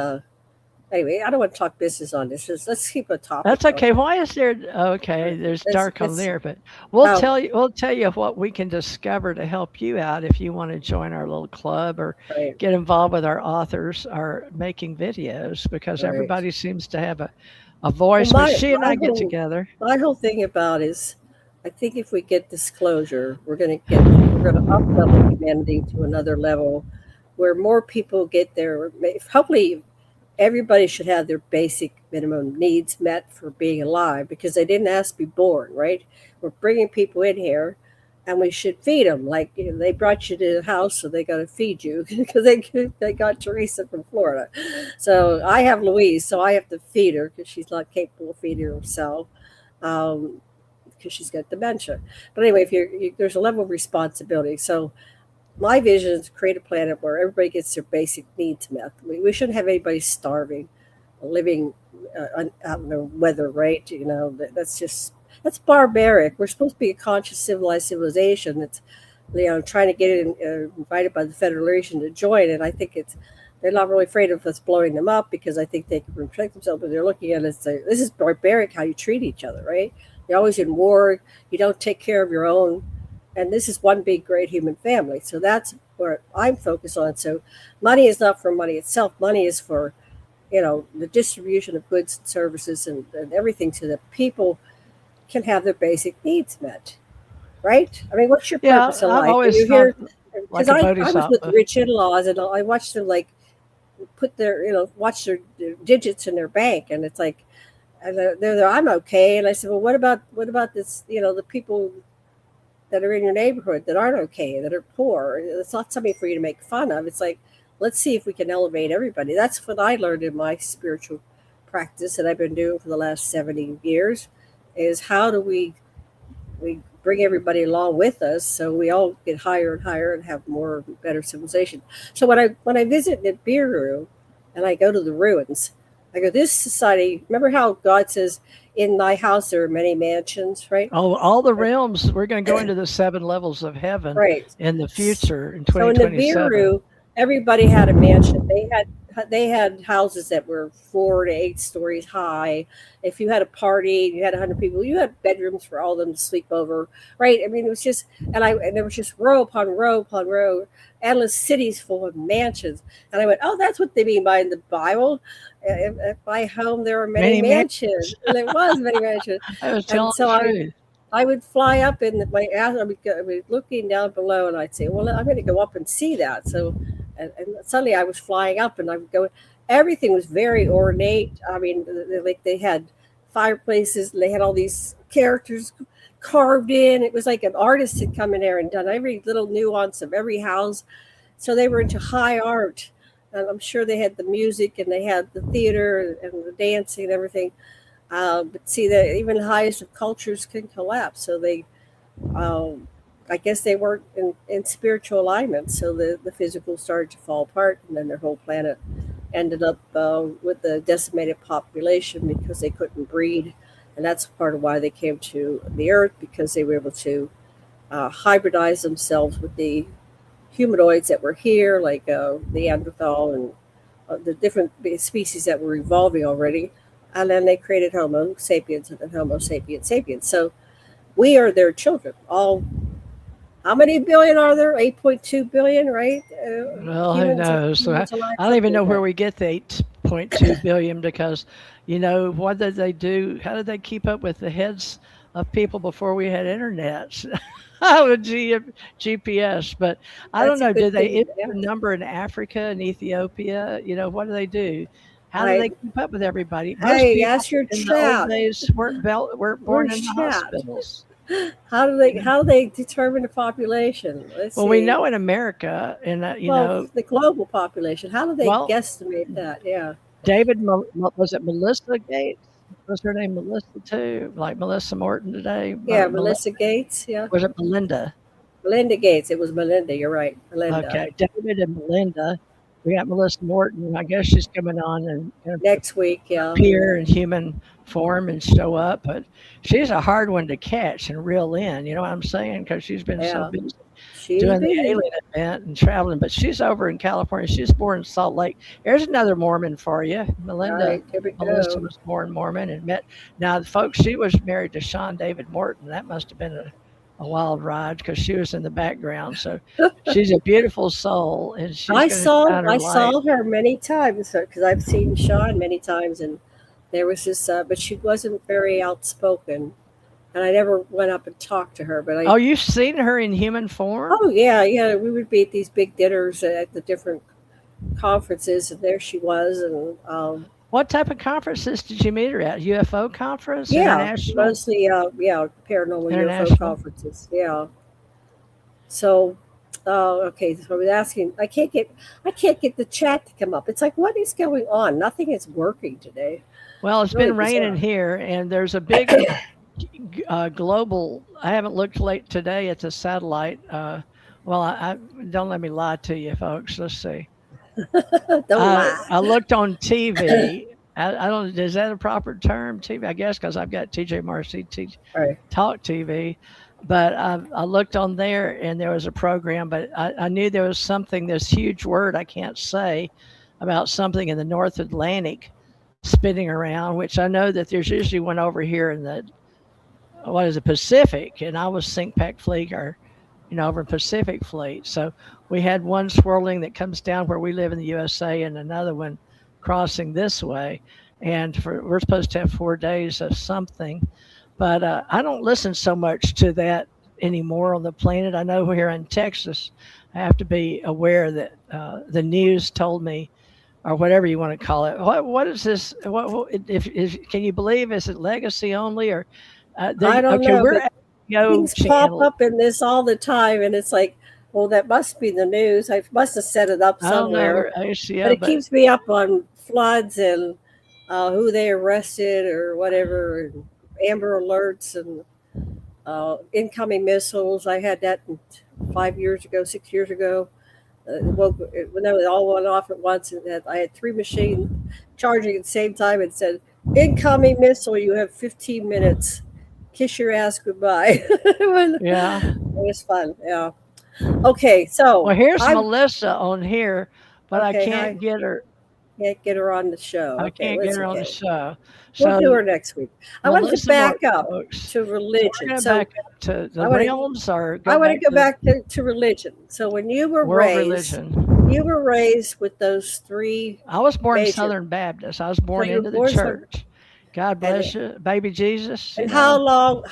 anyway, I don't want to talk business on this. Let's keep a topic That's going. okay. Why is there? Okay, there's Let's, dark on let's there, but we'll oh, tell you. We'll tell you what we can discover to help you out if you want to join our little club or right, get involved with our authors or making videos because right. everybody seems to have a Well, voice. But she and I get together. my whole thing about is, I think if we get disclosure, we're gonna up level humanity to another level, where more people get their. Hopefully, everybody should have their basic minimum needs met for being alive because they didn't ask to be born, right? We're bringing people in here and we should feed them. Like, they brought you to the house, so they got to feed you because they got Teresa from Florida. So I have Louise, so I have to feed her because she's not capable of feeding herself. Because she's got dementia. But anyway, there's a level of responsibility. So my vision is to create a planet where everybody gets their basic needs met. We shouldn't have anybody starving, living out in the weather, right? That's barbaric. We're supposed to be a conscious, civilized civilization that's trying to get invited by the Federation to join, and I think they're not really afraid of us blowing them up because I think they can protect themselves, but they're looking at it and say, this is barbaric how you treat each other, right? You're always in war. You don't take care of your own. And this is one big, great human family. So that's where I'm focused on. So money is not for money itself. Money is for, the distribution of goods and services and everything so that people can have their basic needs met. Right? I mean, what's your purpose in I've life? always You thought hear, like because a I was with bodhisattva. rich in-laws and I watched them like put their, watch their digits in their bank. And it's like, and they're I'm okay. And I said, well, what about this, the people that are in your neighborhood that aren't okay, that are poor? It's not something for you to make fun of. It's like, let's see if we can elevate everybody. That's what I learned in my spiritual practice that I've been doing for the last 70 years is how do we bring everybody along with us so we all get higher and higher and have more better civilization. So when I visit Nibiru and I go to the ruins, I go, this society, remember how God says, in thy house there are many mansions, right? Oh, all the realms. We're going to go into the 7 levels of heaven Right. in the future in So in 2027. Nibiru, everybody had a mansion. They had houses that were 4 to 8 stories high. If you had a party, you had 100 people, you had bedrooms for all of them to sleep over, right? I mean, it was just, and there was just row upon row upon row, endless cities full of mansions. And I went, oh, that's what they mean by in the Bible. At my home, there are many mansions. And there was many mansions. I was telling so the truth. I would fly up in I would be looking down below, and I'd say, well, I'm going to go up and see that. So, and suddenly I was flying up, and I would go. Everything was very ornate. I mean, like they had fireplaces, and they had all these characters carved in. It was like an artist had come in there and done every little nuance of every house. So they were into high art, and I'm sure they had the music, and they had the theater and the dancing and everything. But see, that even the highest of cultures can collapse. So they, I guess they weren't in spiritual alignment. So the physical started to fall apart, and then their whole planet ended up with a decimated population because they couldn't breed. And that's part of why they came to the Earth, because they were able to hybridize themselves with the humanoids that were here, like the Neanderthal and the different species that were evolving already. And then they created Homo sapiens and then Homo sapiens sapiens. So we are their children. All, how many billion are there? 8.2 billion, right? Well, who knows? So I don't even know where we get the 8.2 billion because, what did they do? How did they keep up with the heads of people before we had internet? With GPS, but I don't know. Do they have a number in Africa and Ethiopia? What do they do? How do they keep up with everybody? Most people ask your in chat. the old days weren't born in the hospitals. How do they determine the population? Well, we know in America, and the global population. How do they guesstimate that? Yeah. David, was it Melissa Gates? Was her name Melissa too? Like Melissa Morton today? Yeah, Melissa Gates. Yeah. Was it Melinda? Melinda Gates. It was Melinda. You're right, Melinda. Okay, David and Melinda. We got Melissa Morton. I guess she's coming on and next week. Yeah, appear in human form and show up. But she's a hard one to catch and reel in. You know what I'm saying? Because she's been so busy doing the alien event and traveling. But she's over in California. She's born in Salt Lake. There's another Mormon for you, Melinda. Right, Melissa was born Mormon and met. Now, folks, she was married to Sean David Morton. That must have been a wild ride because she was in the background. So she's a beautiful soul, and I saw her many times because I've seen Sean many times, and there was this, but she wasn't very outspoken, and I never went up and talked to her. But you've seen her in human form? Oh yeah, we would be at these big dinners at the different conferences, and there she was, and. What type of conferences did you meet her at? UFO conference? Yeah, mostly paranormal UFO conferences. Yeah. So, okay. So I was asking. I can't get the chat to come up. It's like, what is going on? Nothing is working today. Well, it's really been raining here, and there's a big global. I haven't looked late today at the satellite. I don't let me lie to you, folks. Let's see. Don't lie. I looked on TV. I don't. Is that a proper term? TV, I guess, because I've got TJ Marcy Talk TV. But I looked on there, and there was a program. But I knew there was something. This huge word I can't say about something in the North Atlantic spinning around, which I know that there's usually one over here in the what is it, Pacific, and I was Sync Pack Fleet or over in Pacific Fleet. So we had one swirling that comes down where we live in the USA, and another one crossing this way. And we're supposed to have 4 days of something, but I don't listen so much to that anymore on the planet. I know here in Texas, I have to be aware that the news told me, or whatever you want to call it. What is this? Can you believe? Is it legacy only, or I don't okay? know, We're but at Go things pop channel. up in this all the time, and it's like, well, that must be the news. I must have set it up I don't know, somewhere, but yeah, it keeps me up on floods and who they arrested or whatever, and Amber Alerts and incoming missiles. I had that 5 years ago, 6 years ago. When they all went off at once, and I had 3 machines charging at the same time, and said, "Incoming missile, you have 15 minutes. Kiss your ass goodbye." yeah. It was fun. Yeah. Okay, so Well, here's Melissa on here, but I okay. can't get her. Can't get her on the show. I Okay, can't well, get it's her on the okay. show. We'll do So her next week. I want to Melissa back Mark up books. to So we're religion. going to So back up to the I wanna- realms, or I want to go to back to religion. So when you were world raised, religion. you were raised with those 3 I was born major. Southern Baptist. I was born you were into the born church. God bless you, baby Jesus. And how long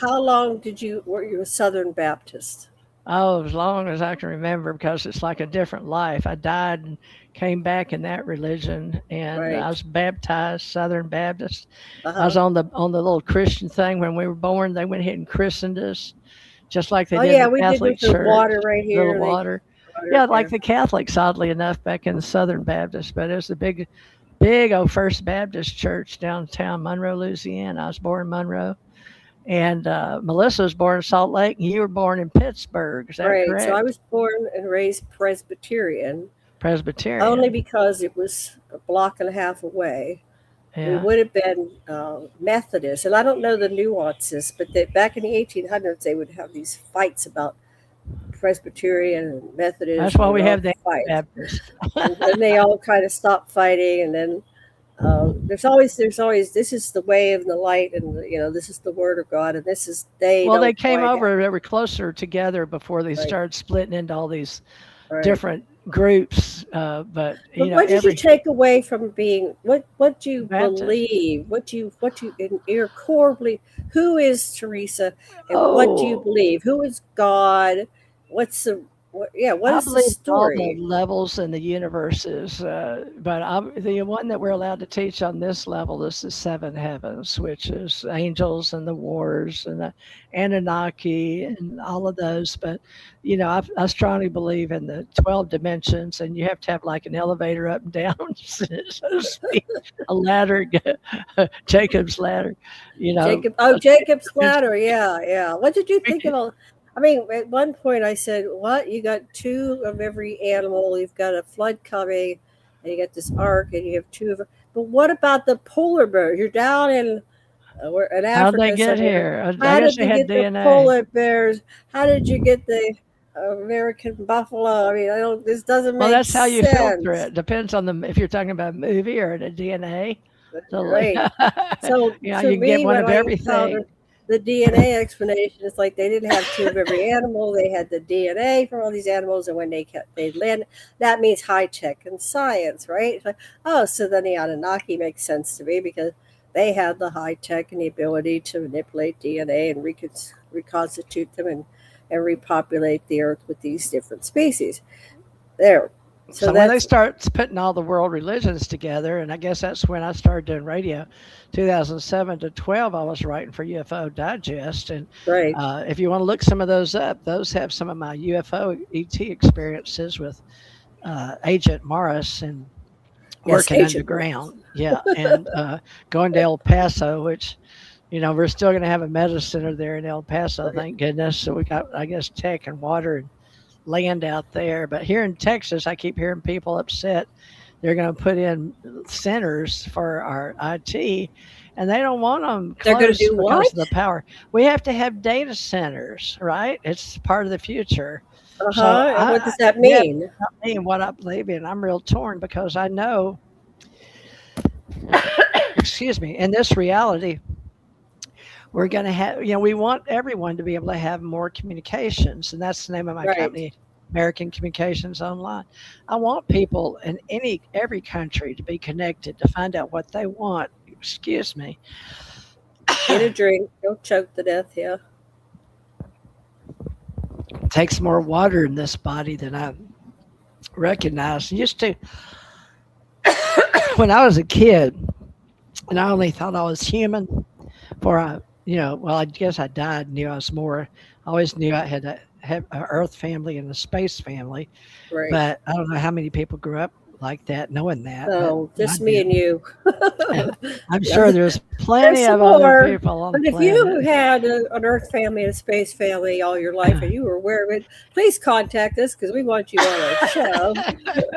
were you a Southern Baptist? Oh, as long as I can remember, because it's like a different life. I died and came back in that religion, and Right. I was baptized Southern Baptist. Uh-huh. I was on the little Christian thing when we were born. They went ahead and christened us, just like they did yeah, in the we Catholic did with Church. the water right here. Little water. Yeah, like the Catholics, oddly enough, back in the Southern Baptist. But it was a big old First Baptist church downtown Monroe, Louisiana. I was born in Monroe. And Melissa was born in Salt Lake, and you were born in Pittsburgh. Is that right. correct? So I was born and raised Presbyterian. Presbyterian. Only because it was a block and a half away. Yeah. We would have been Methodist. And I don't know the nuances, but back in the 1800s, they would have these fights about Presbyterian and Methodist. That's why we have the Baptist. And they all kind of stopped fighting, and then there's always this is the way of the light, and this is the word of God, and this is they came over, they were closer together before they started splitting into all these different groups, but what did you take away from being what do you believe, what you in your core belief? Who is Teresa, and what do you believe? Who is God? What's the what is the story? All the levels in the universes, but the one that we're allowed to teach on this level is the 7 heavens, which is angels and the wars and the Anunnaki and all of those. But I strongly believe in the 12 dimensions, and you have to have like an elevator up and down, so to speak, a ladder, Jacob's ladder. Jacob's ladder. Yeah. What did you think of? I mean, at one point I said, what? You got 2 of every animal. You've got a flood coming, and you got this ark, and you have 2 of them. But what about the polar bears? You're down in Africa. How'd they get here? How did you get the polar bears? How did you get the American buffalo? I mean, this doesn't make sense. Well, that's how you filter it. Depends on if you're talking about a movie or the DNA. Right. So you can get one of everything. The DNA explanation is like they didn't have 2 of every animal. They had the DNA from all these animals, and when they land, that means high tech and science, right? It's like, so then the Anunnaki makes sense to me because they had the high tech and the ability to manipulate DNA and reconstitute them and repopulate the earth with these different species. There. So when they start putting all the world religions together, and I guess that's when I started doing radio, 2007 to 12, I was writing for UFO Digest. And if you want to look some of those up, those have some of my UFO ET experiences with Agent Morris and working underground. Yeah, and going to El Paso, which, we're still going to have a medicine center there in El Paso, thank goodness. So we got, I guess, tech and water and land out there. But here in Texas, I keep hearing people upset. They're going to put in centers for our IT, and they don't want them close. They're going to do because what? of the power. We have to have data centers, right? It's part of the future. So And what does that yeah, mean? I mean what I believe in. I'm real torn because I know, excuse me, in this reality, we're going to have, we want everyone to be able to have more communications. And that's the name of my Right. company, American Communications Online. I want people in every country to be connected to find out what they want. Excuse me. Get a drink. Don't choke to death. Yeah. It takes more water in this body than I recognize. Used to, when I was a kid, and I only thought I was human, for well, I guess I died, knew I was more. I always knew I had have an Earth family and a space family, Right. but I don't know how many people grew up like that, knowing that. But No, I just me did. and you. I'm sure there's plenty There's some of other more. people on But the if you planet. had an Earth family and a space family all your life and you were aware of it, please contact us because we want you on our show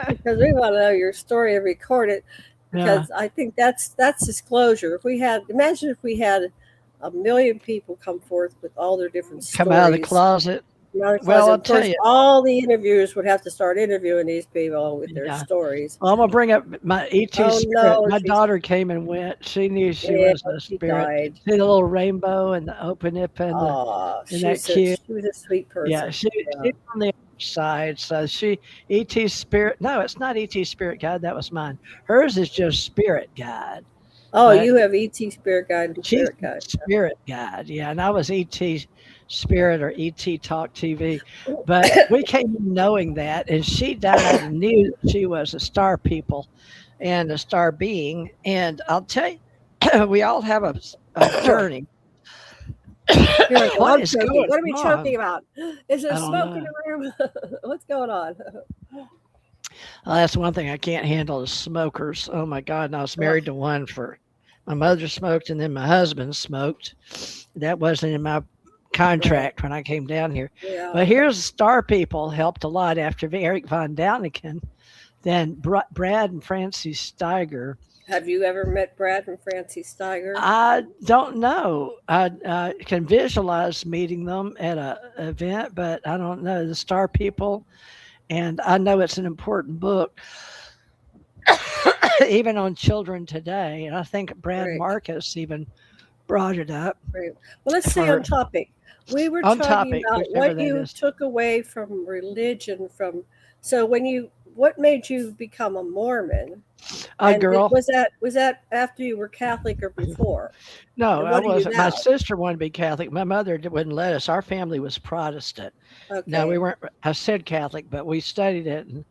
because we want to know your story and record it. Yeah, Because I think that's disclosure. If we had, imagine if we had a million people come forth with all their different come out of the stories. closet. Well, Because I'll of tell course, you. all the interviewers would have to start interviewing these people with their Yeah. stories. Well, I'm gonna bring up my ET Oh spirit. no, My she's daughter came and went. She knew she yeah, was a she spirit. died. See the little rainbow and the open hip and the Oh, and that cute. she was a sweet Yeah, person. Yeah. she's on the other side. So ET spirit. No, it's not ET spirit guide. That was mine. Hers is just spirit guide. Oh, But you have ET spirit guide and she's spirit guide. spirit guide. Yeah, and I was ET spirit or ET talk TV. But we came in knowing that, and she died and knew she was a star people and a star being. And I'll tell you, we all have a journey. You're like, well, What I'm is choking. going What are we choking on? about? Is there I don't smoke in know. the room? What's going on? Well, that's one thing I can't handle is smokers. Oh my God. And I was Ugh, married to one for my mother smoked and then my husband smoked. That wasn't in my right. contract when I came down here. Yeah. But here's Star People helped a lot after Eric von Daniken. Then Brad and Francie Steiger. Have you ever met Brad and Francie Steiger? I don't know. I can visualize meeting them at a event, but I don't know the Star People. And I know it's an important book, even on children today. And I think Brad Right. Marcus even brought it up Right. Well, let's stay on for topic. We were on talking topic, about whichever what that you is. took away from religion from so when you what made you become a Mormon? A And girl. was that after you were Catholic or before? No, And I what are you wasn't. My now? sister wanted to be Catholic. My mother wouldn't let us. Our family was Protestant. No, we Okay. weren't. I said Catholic, but we studied it and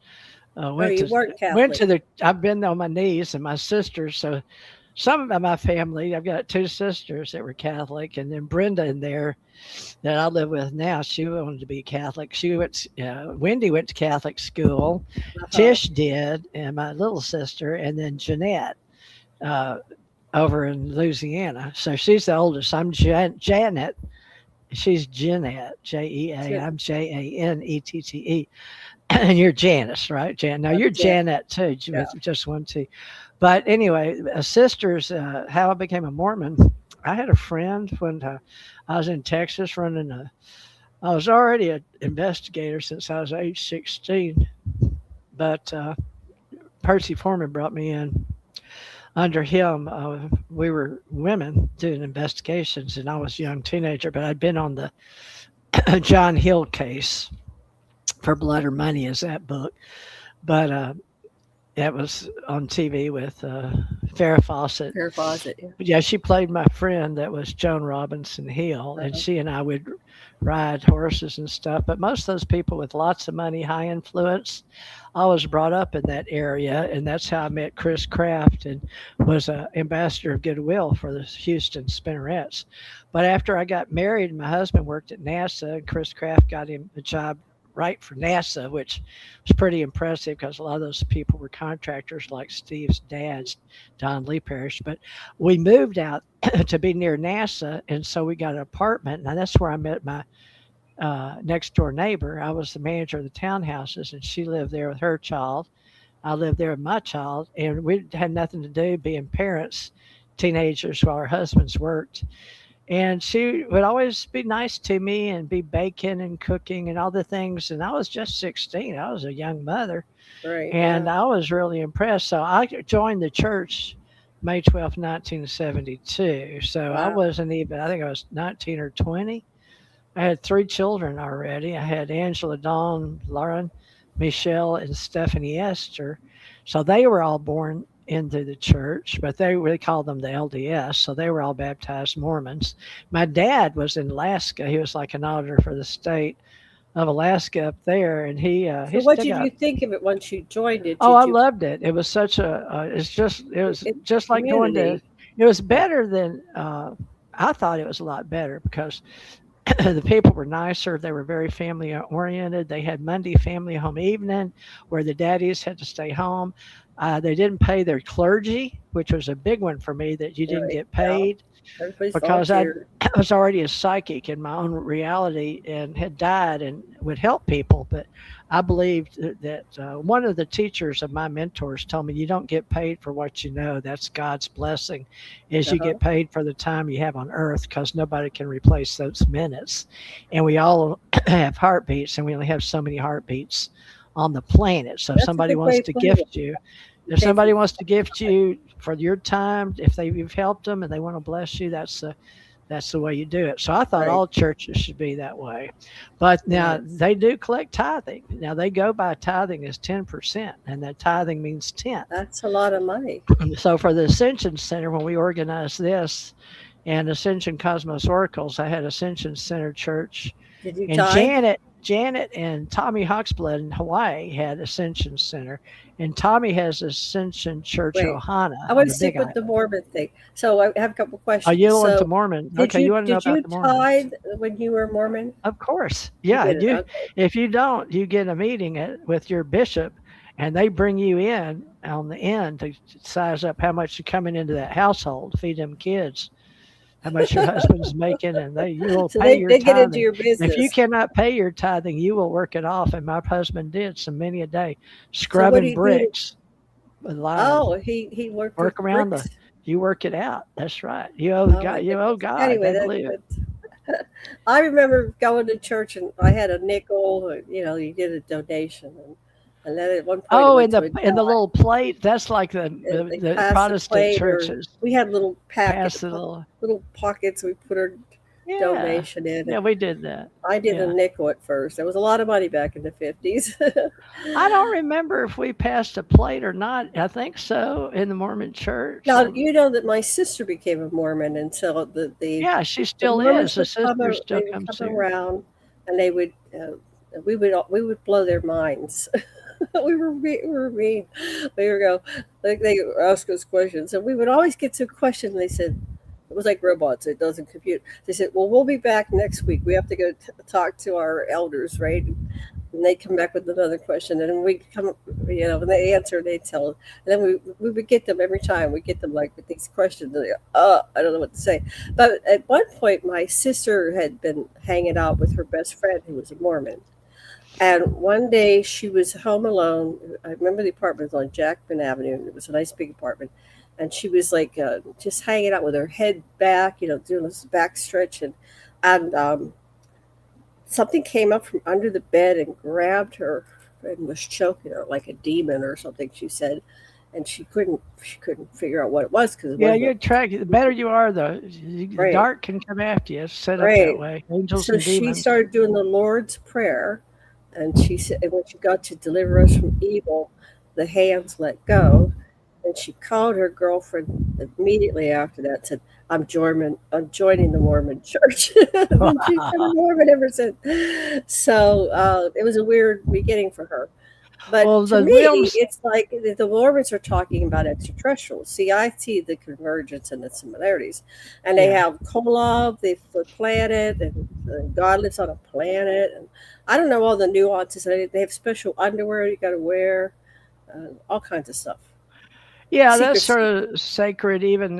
Oh, you weren't went to Catholic. the. I've been on my knees and my sisters. So some of my family, I've got two sisters that were Catholic, and then Brenda in there that I live with now. She wanted to be Catholic. She went. Wendy went to Catholic school. Uh-huh. Tish did, and my little sister, and then Jeanette. Uh, Over in Louisiana. So she's the oldest. I'm Janet. She's Jeanette, Jea. Sure. I'm Janette. And you're Janice, right? Now I'm you're Jan. Janet too, Yeah. with just one T. But anyway, sisters, how I became a Mormon. I had a friend when I was in Texas running a. I was already an investigator since I was age 16, but Percy Foreman brought me in under him, we were women doing investigations, and I was a young teenager, but I'd been on the John Hill case for Blood or Money, is that book. But it was on TV with Farrah Fawcett. Fair faucet. Yeah. But yeah, she played my friend that was Joan Robinson Hill, and Uh-huh. she and I would ride horses and stuff. But most of those people with lots of money, high influence, I was brought up in that area, and that's how I met Chris Kraft and was an ambassador of goodwill for the Houston Spinnerets. But after I got married, my husband worked at NASA, and Chris Kraft got him a job right for NASA, which was pretty impressive because a lot of those people were contractors like Steve's dad's, Don Lee Parrish. But we moved out to be near NASA, and so we got an apartment. Now that's where I met my next door neighbor. I was the manager of the townhouses, and she lived there with her child. I lived there with my child, and we had nothing to do being parents, teenagers while our husbands worked. And she would always be nice to me and be baking and cooking and all the things. And I was just 16. I was a young mother. Right. And Yeah. I was really impressed. So I joined the church May 12th, 1972. So I Wow. wasn't even, I think I was 19 or 20. I had three children already. I had Angela, Dawn, Lauren, Michelle, and Stephanie Esther. So they were all born into the church, but they called them the LDS. So they were all baptized Mormons. My dad was in Alaska. He was like an auditor for the state of Alaska up there, and he So, what still did you got. think of it once you joined it? Oh, I Did you loved it. It was such a. It was it's just like going to. community? It was better than. I thought it was a lot better because the people were nicer. They were very family oriented. They had Monday family home evening where the daddies had to stay home. They didn't pay their clergy, which was a big one for me that you didn't Right. get Yeah. paid Everybody's because I volunteered. was already a psychic in my own reality and had died and would help people. But I believed that one of the teachers of my mentors told me, you don't get paid for what you know. That's God's blessing, is Uh you huh. get paid for the time you have on earth because nobody can replace those minutes. And we all have heartbeats and we only have so many heartbeats on the planet. So if That's a somebody good wants way of to putting it. gift you, if Pay for somebody wants to gift you for your time, if you've helped them and they want to bless you, that's the way you do it. So I thought right. all churches should be that way. But now Yes. they do collect tithing. Now they go by tithing as 10%, and that tithing means tenth. That's a lot of money. So for the Ascension Center, when we organized this and Ascension Cosmos Oracles, I had Ascension Center Church, Did you and tithe? Janet and Tommy Hawksblood in Hawaii had Ascension Center, and Tommy has Ascension Church Wait, I Ohana on want the to stick Big with the Island. Mormon thing. So I have a couple Oh, questions. you want the So Mormon? Okay, you want to know did about you the Mormons? tithe when you were Mormon? Of course. You Yeah, did. you Okay. if you don't, you get a meeting with your bishop and they bring you in on the end to size up how much you're coming into that household, feed them kids, how much your husband's making, and you will So pay your they get into tithing. your If you business. cannot pay your tithing, you will work it off. And my husband did so many a day, So what do scrubbing you do? bricks with lime. Oh, he worked with Work around bricks. the you work it out. That's right. Oh my You owe goodness. God, Anyway, better believe it. I remember going to church and I had a nickel. You did a donation, and then at one point it Oh, went to a in the dime. little plate, that's like They the passed the Protestant plate, or churches we had little pass the little. little pockets we put our Yeah, donation in. yeah, we did that. I did a Yeah, nickel at first. There was a lot of money back in the 50s. I don't remember if we passed a plate or not. I think so in the Mormon Church. Now you know that my sister became a Mormon, and so Yeah, she the still is. Mormons The would sister still they would comes come here. around, and we would blow their minds. We were mean. They would go, like they would ask us questions, and we would always get to a question. And they said it was like robots; it doesn't compute. They said, "Well, we'll be back next week. We have to go talk to our elders, right?" And they come back with another question, and then we come, when they answer, they tell, and then we would get them every time. We get them like with these questions. And they go, I don't know what to say. But at one point, my sister had been hanging out with her best friend who was a Mormon, and one day she was home alone. I remember the apartment was on Jackman Avenue. It was a nice big apartment. And she was like just hanging out with her head back, doing this back stretch. And something came up from under the bed and grabbed her and was choking her like a demon or something, she said. And she couldn't figure out what it was because it Yeah, wasn't you attract. The better you are, the right. dark can come after you. It's set up that Right. way. Angels So and she demons. started doing the Lord's Prayer, and she said, and when she got to deliver us from evil, the hands let go. And she called her girlfriend immediately after that, and said, I'm joining the Mormon church." And she's been a Mormon ever since. So it was a weird beginning for her. But Well, to the me, realms. it's like the Mormons are talking about extraterrestrials. See, I see the convergence and the similarities. And they Yeah. have Kolob, the planet, and God lives on a planet. And I don't know all the nuances. They have special underwear you got to wear, all kinds of stuff. Yeah, that's Secrets. sort of sacred even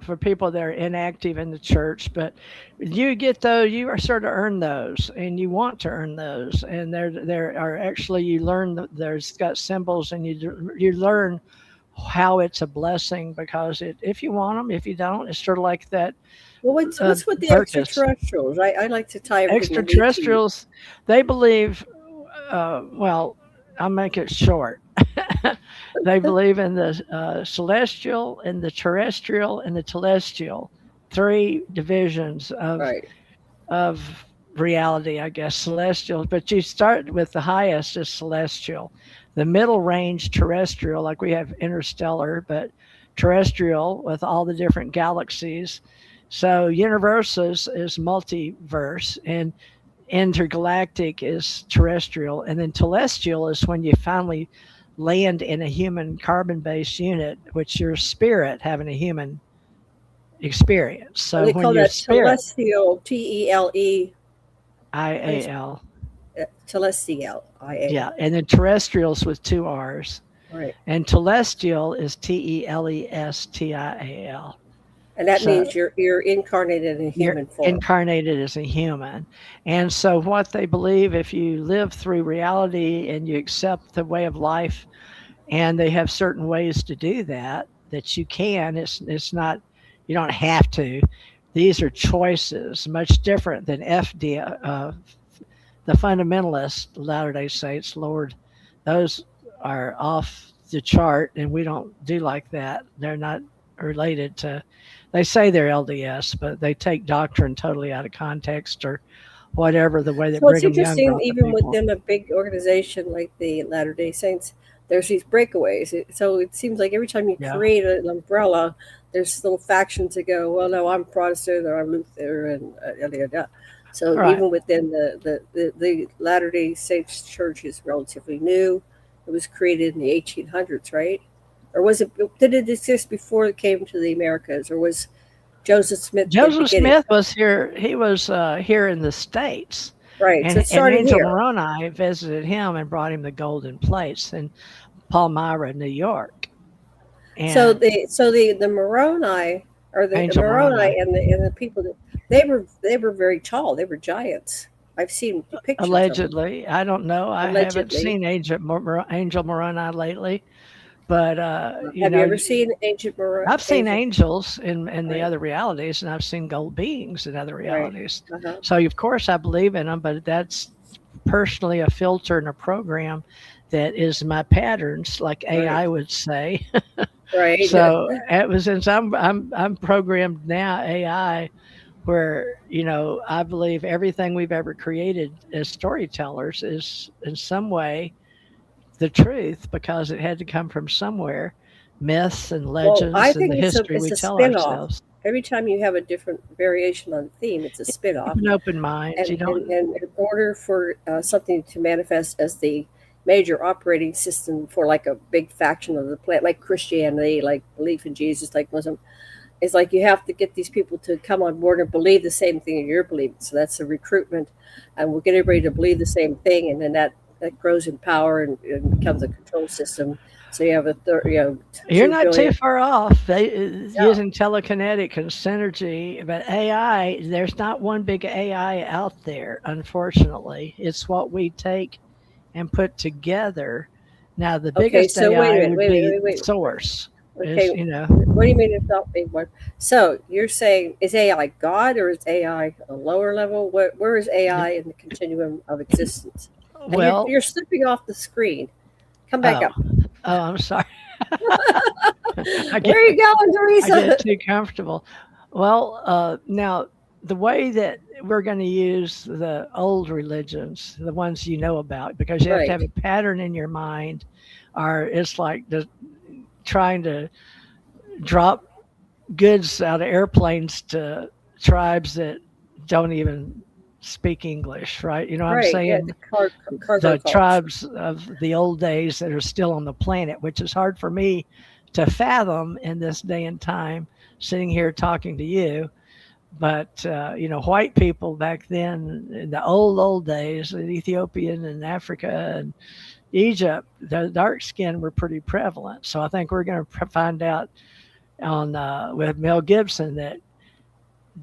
for people that are inactive in the church. But you get those, you are sort of earn those, and you want to earn those. And there are actually you learn there's got symbols, and you learn how it's a blessing, because if you want them, if you don't, it's sort of like that. Well, what's with the Purchase. extraterrestrials? I like to tie everything in neatly. Extraterrestrials, they believe. Well, I'll make it short. They believe in the celestial and the terrestrial and the telestial, three divisions Right. of reality, I guess, celestial. But you start with the highest is celestial, the middle range terrestrial, like we have interstellar, but terrestrial with all the different galaxies. So universes is multiverse, and intergalactic is terrestrial, and then telestial is when you finally land in a human carbon-based unit, which your spirit having a human experience. So They when call your that spirit, telestial, TELE, IAL, telestial, IA. yeah, and then terrestrials with two R's, Right. and telestial is TELESTIAL. And that So means you're incarnated in you're human form. incarnated as a human. And so, what they believe, if you live through reality and you accept the way of life, and they have certain ways to do that, that you can, it's not, you don't have to. These are choices, much different than the fundamentalists, Latter day Saints, Lord, those are off the chart, and we don't do like that. They're not related to, they say they're LDS, but they take doctrine totally out of context or whatever, the way that So it's Brigham Young interesting, brought the even people. within a big organization like the Latter Day Saints, there's these breakaways. So it seems like every time you Yeah, create an umbrella, there's little factions that go, well, no, I'm Protestant or I'm Lutheran, yada, yada. So right. even within the Latter Day Saints church is relatively new. It was created in the 1800s, right? Or was it? Did it exist before it came to the Americas, or was Joseph Smith the Joseph beginning? Smith was here. He was here in the States, Right. So it and started Angel here. Moroni visited him and brought him the golden plates in Palmyra, New York. So And the Moroni, or the Angel Moroni Moroni, and the people that they were very tall. They were giants. I've seen depictions of them allegedly, I don't know. I haven't allegedly. seen Angel Moroni lately, but Have you ever seen ancient I've seen Ancient? angels in the Right. other realities, and I've seen gold beings in other Right. realities. Uh-huh. So of course I believe in them, but that's personally a filter and a program that is my patterns, like Right. AI would say. Right. So it was, since I'm programmed now AI, where I believe everything we've ever created as storytellers is in some way the truth, because it had to come from somewhere, myths and Well, I legends and think the history it's we a tell spin-off. ourselves. Every time you have a different variation on the theme, it's a Keep spin-off. an open mind. You don't. And in order for something to manifest as the major operating system for like a big faction of the planet, like Christianity, like belief in Jesus, like Muslim, it's like you have to get these people to come on board and believe the same thing you're believing. So that's a recruitment, and we'll get everybody to believe the same thing, and then that grows in power and becomes a control system. So you have You're 2 not too billion. far off. They Yeah. using telekinetic and synergy, but AI. There's not one big AI out there. Unfortunately, it's what we take and put together. Now, the Okay. biggest So wait a AI minute. would Wait. Wait. be Wait. Wait. source. Okay. Is What do you mean it's not big one? So you're saying is AI God or is AI a lower level? Where is AI in the continuum of existence? And well. you're slipping off the screen. Come back Oh, up. I'm sorry. I Where get are you going, I get Teresa? too comfortable. Well, now the way that we're going to use the old religions, the ones you know about, because you have to have Right. a pattern in your mind, or it's like trying to drop goods out of airplanes to tribes that don't even speak English, right? You know what I'm Right. Yeah. saying? Cargo The cults. tribes of the old days that are still on the planet, which is hard for me to fathom in this day and time, sitting here talking to you. But white people back then, in the old days, the Ethiopian and Africa and Egypt, the dark skin were pretty prevalent. So I think we're going to find out on with Mel Gibson that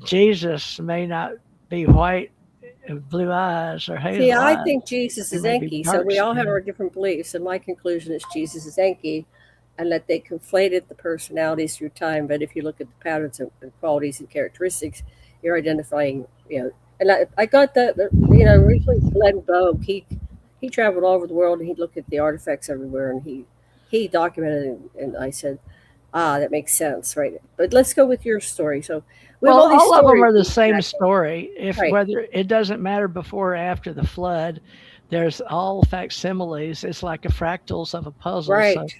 Jesus may not be white with blue eyes or See, hazel I eyes. think Jesus He is may be Enki. So dark we all have our skinned. different beliefs, and my conclusion is Jesus is Enki. and that they conflated the personalities through time. But if you look at the patterns and qualities and characteristics, you're identifying, And I got that, originally Glenn Bogue, he traveled all over the world and he'd look at the artifacts everywhere and he documented it, and I said, that makes sense, right? But let's go with your story. So we have Well, all these all of them stories. are the same story. If Right. whether it doesn't matter before or after the flood, there's all facsimiles. It's like a fractals of a puzzle. So Right.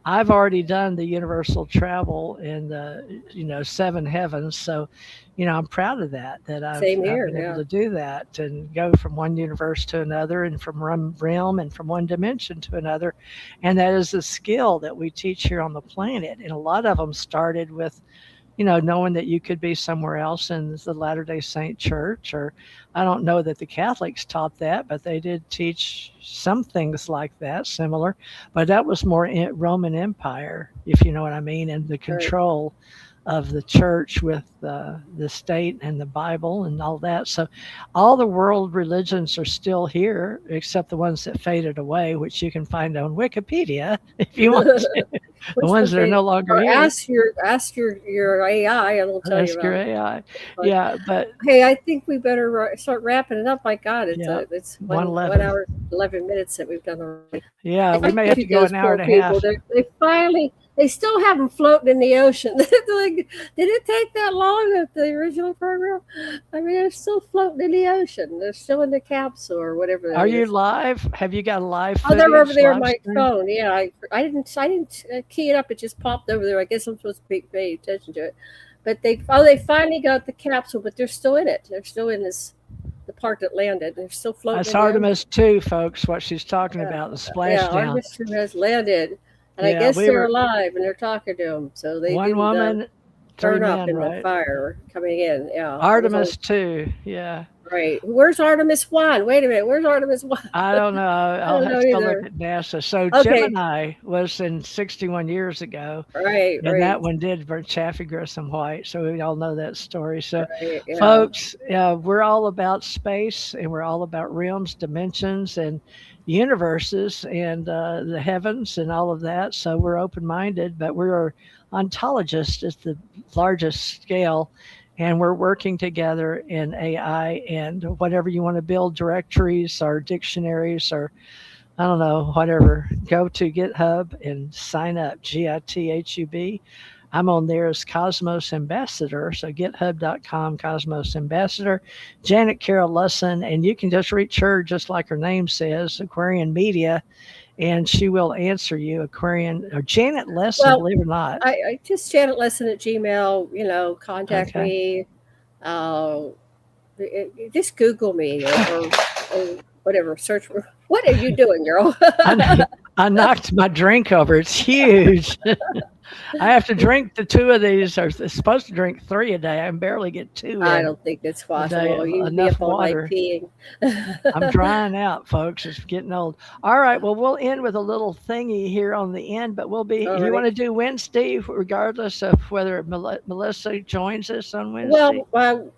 I've already done the universal travel in the, seven heavens. So, I'm proud of that Same I've here. been able Yeah. to do that and go from one universe to another and from one realm and from one dimension to another. And that is a skill that we teach here on the planet. And a lot of them started with, knowing that you could be somewhere else in the Latter day Saint Church, or I don't know that the Catholics taught that, but they did teach some things like that, similar. But that was more in Roman Empire, if you know what I mean, and the Right. control of the church with the state and the Bible and all that. So all the world religions are still here, except the ones that faded away, which you can find on Wikipedia if you want to. The Which ones was that are they, no longer or here. ask your AI and it'll tell you Ask your about it. AI. But Yeah, but hey, I think we better start wrapping it up. My God, yeah, it's one 111. hour 11 minutes that we've done already. Yeah, I we think may if have you to go those an hour poor and a people, half. they still have them floating in the ocean. Like, did it take that long at the original program? I mean, they're still floating in the ocean. They're still in the capsule or whatever Are that you is. live? Have you got live Oh, they're over footage, there on live my stream? phone. Yeah, I didn't key it up. It just popped over there. I guess I'm supposed to pay attention to it. But they finally got the capsule, but they're still in it. They're still in the part that landed. They're still floating That's in the ocean. Artemis 2, folks, what she's talking Yeah, about, the yeah. splashdown. Artemis 2 has landed, and I Yeah, guess we they're were alive and they're talking to them. So they one didn't woman, three burn up men, in the right? fire coming in. Yeah, it was only Artemis 2, yeah. right. Where's Artemis 1? Wait a minute. Where's Artemis 1? I don't know. I I'll don't have know to go look either. at NASA. So Okay. Gemini was in 61 years ago, Right. and that Right. one did burn Chaffee Grissom White. So we all know that story. So, Right. Yeah. folks, we're all about space and we're all about realms, dimensions, and universes and the heavens and all of that. So we're open minded, but we're ontologists at the largest scale. And we're working together in AI and whatever you want to build directories or dictionaries or I don't know, whatever. Go to GitHub and sign up. GITHUB. I'm on there as Cosmos Ambassador. So github.com, Cosmos Ambassador. Janet Carroll Lusson. And you can just reach her, just like her name says, Aquarian Media, and she will answer you. Aquarian or Janet Lesson, Well, believe it or not. I just Janet Lesson at Gmail. Contact Okay. me. Uh, just Google me or whatever. Search for what are you doing, girl? I knocked my drink over. It's huge. I have to drink the two of these, or supposed to drink three a day. I can barely get two I in don't think that's a day possible. of You'd be enough up all night water. peeing. I'm drying out, folks. It's getting old. All right. Well, we'll end with a little thingy here on the end, but we'll be, All you want right. to do Wednesday, regardless of whether Melissa joins us on Wednesday? Well,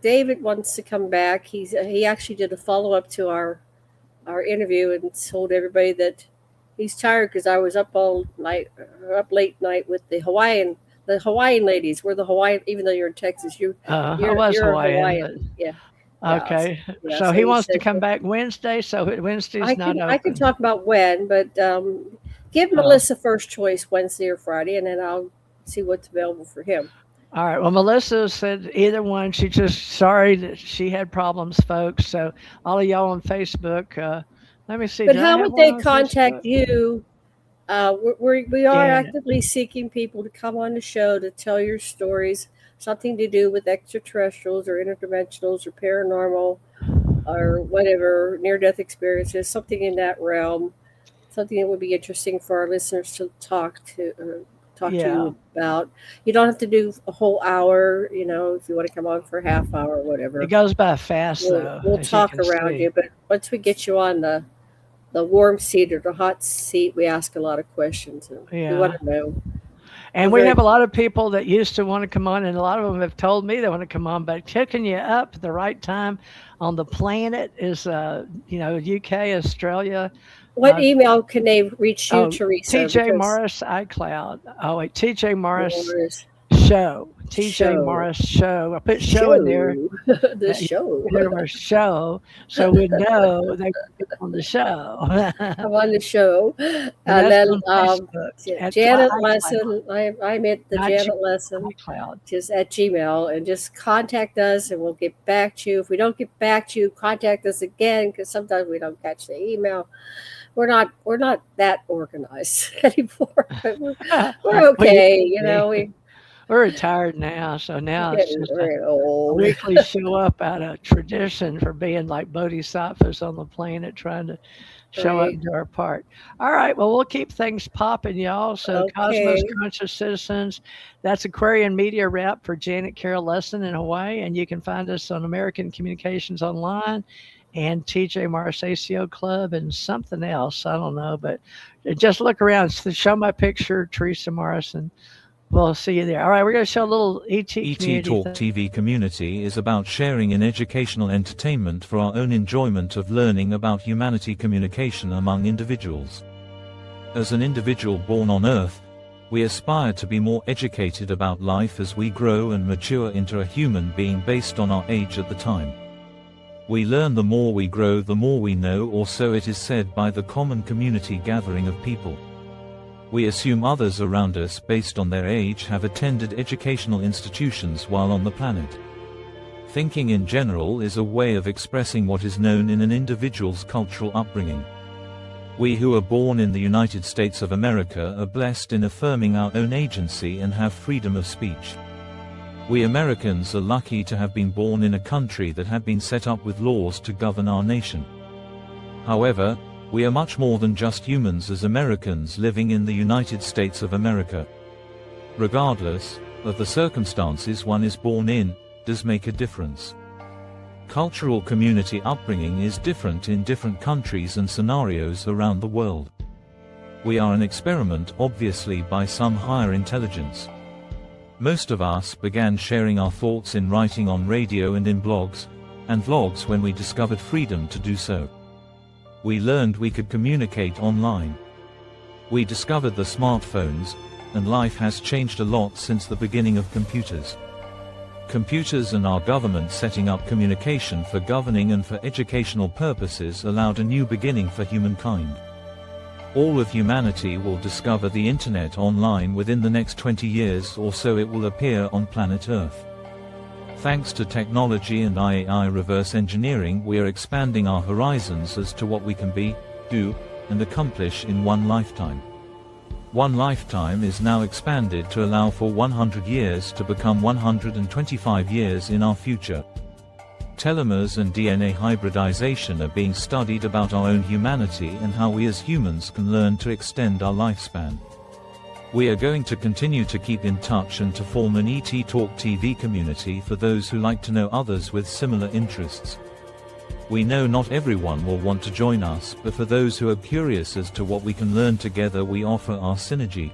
David wants to come back. He actually did a follow up to our interview and told everybody that he's tired because I was up all night, up late night with the Hawaiian ladies. We're the Hawaiian, even though you're in Texas, I was you're a Hawaiian, Hawaiian. but Yeah, yeah, okay. yeah. So So he he wants to said come back Wednesday. So Wednesday's I not can open. talk about when, but give Oh. Melissa first choice Wednesday or Friday, and then I'll see what's available for him. All right. Well, Melissa said either one. She just sorry that she had problems, folks. So all of y'all on Facebook, let me see. But Do I how have would one they on contact Facebook? you? We are Janet. actively seeking people to come on the show to tell your stories, something to do with extraterrestrials or interdimensionals or paranormal or whatever, near death experiences, something in that realm, something that would be interesting for our listeners to talk to Yeah. you about. You don't have to do a whole hour, if you want to come on for a half hour or It whatever. goes by fast, though, We'll as you talk can around see. you, but once we get you on the warm seat or the hot seat, we ask a lot of questions and we want Yeah. to know. We're And we very have a lot of people that used to want to come on, and a lot of them have told me they want to come on, but hooking you up at the right time on the planet is, UK, Australia, What email can they reach you, Teresa? TJ Because Morris iCloud. Oh wait, TJ Morris yours Show. TJ show Morris Show. I put show in there. show the You show. put in our show, so we know they can get on the show. I'm on the show, And and that's then on Facebook at Janet iCloud, Lesson. I'm at the not G Janet Lesson, iCloud. just at Gmail, and just contact us, and we'll get back to you. If we don't get back to you, contact us again, because sometimes we don't catch the email. We're not that organized anymore. But we're We okay, used to be. We're retired now, so now it's just a we're old. weekly show up out of tradition for being like bodhisattvas on the planet, trying to show up Right. and do our part. All right, well, we'll keep things popping, y'all. So, Cosmos Okay. Conscious Citizens, that's Aquarian Media Rep for Janet Carroll Lesson in Hawaii. And you can find us on American Communications Online and TJ Morris ACO Club and something else. I don't know, but just look around. Show my picture, Teresa Morrison. We'll see you there. All right, we're going to show a little ET community. Talk TV community is about sharing in educational entertainment for our own enjoyment of learning about humanity communication among individuals. As an individual born on Earth, we aspire to be more educated about life as we grow and mature into a human being based on our age at the time. We learn the more we grow, the more we know, or so it is said by the common community gathering of people. We assume others around us based on their age have attended educational institutions while on the planet. Thinking in general is a way of expressing what is known in an individual's cultural upbringing. We who are born in the United States of America are blessed in affirming our own agency and have freedom of speech. We Americans are lucky to have been born in a country that had been set up with laws to govern our nation. However, we are much more than just humans as Americans living in the United States of America. Regardless of the circumstances one is born in, does make a difference. Cultural community upbringing is different in different countries and scenarios around the world. We are an experiment, obviously, by some higher intelligence. Most of us began sharing our thoughts in writing on radio and in blogs, and vlogs when we discovered freedom to do so. We learned we could communicate online. We discovered the smartphones, and life has changed a lot since the beginning of computers. Computers and our government setting up communication for governing and for educational purposes allowed a new beginning for humankind. All of humanity will discover the internet online within the next 20 years or so. It will appear on planet Earth. Thanks to technology and AI reverse engineering, we are expanding our horizons as to what we can be, do, and accomplish in one lifetime. One lifetime is now expanded to allow for 100 years to become 125 years in our future. Telomeres and DNA hybridization are being studied about our own humanity and how we as humans can learn to extend our lifespan. We are going to continue to keep in touch and to form an ET Talk TV community for those who like to know others with similar interests. We know not everyone will want to join us, but for those who are curious as to what we can learn together, we offer our synergy.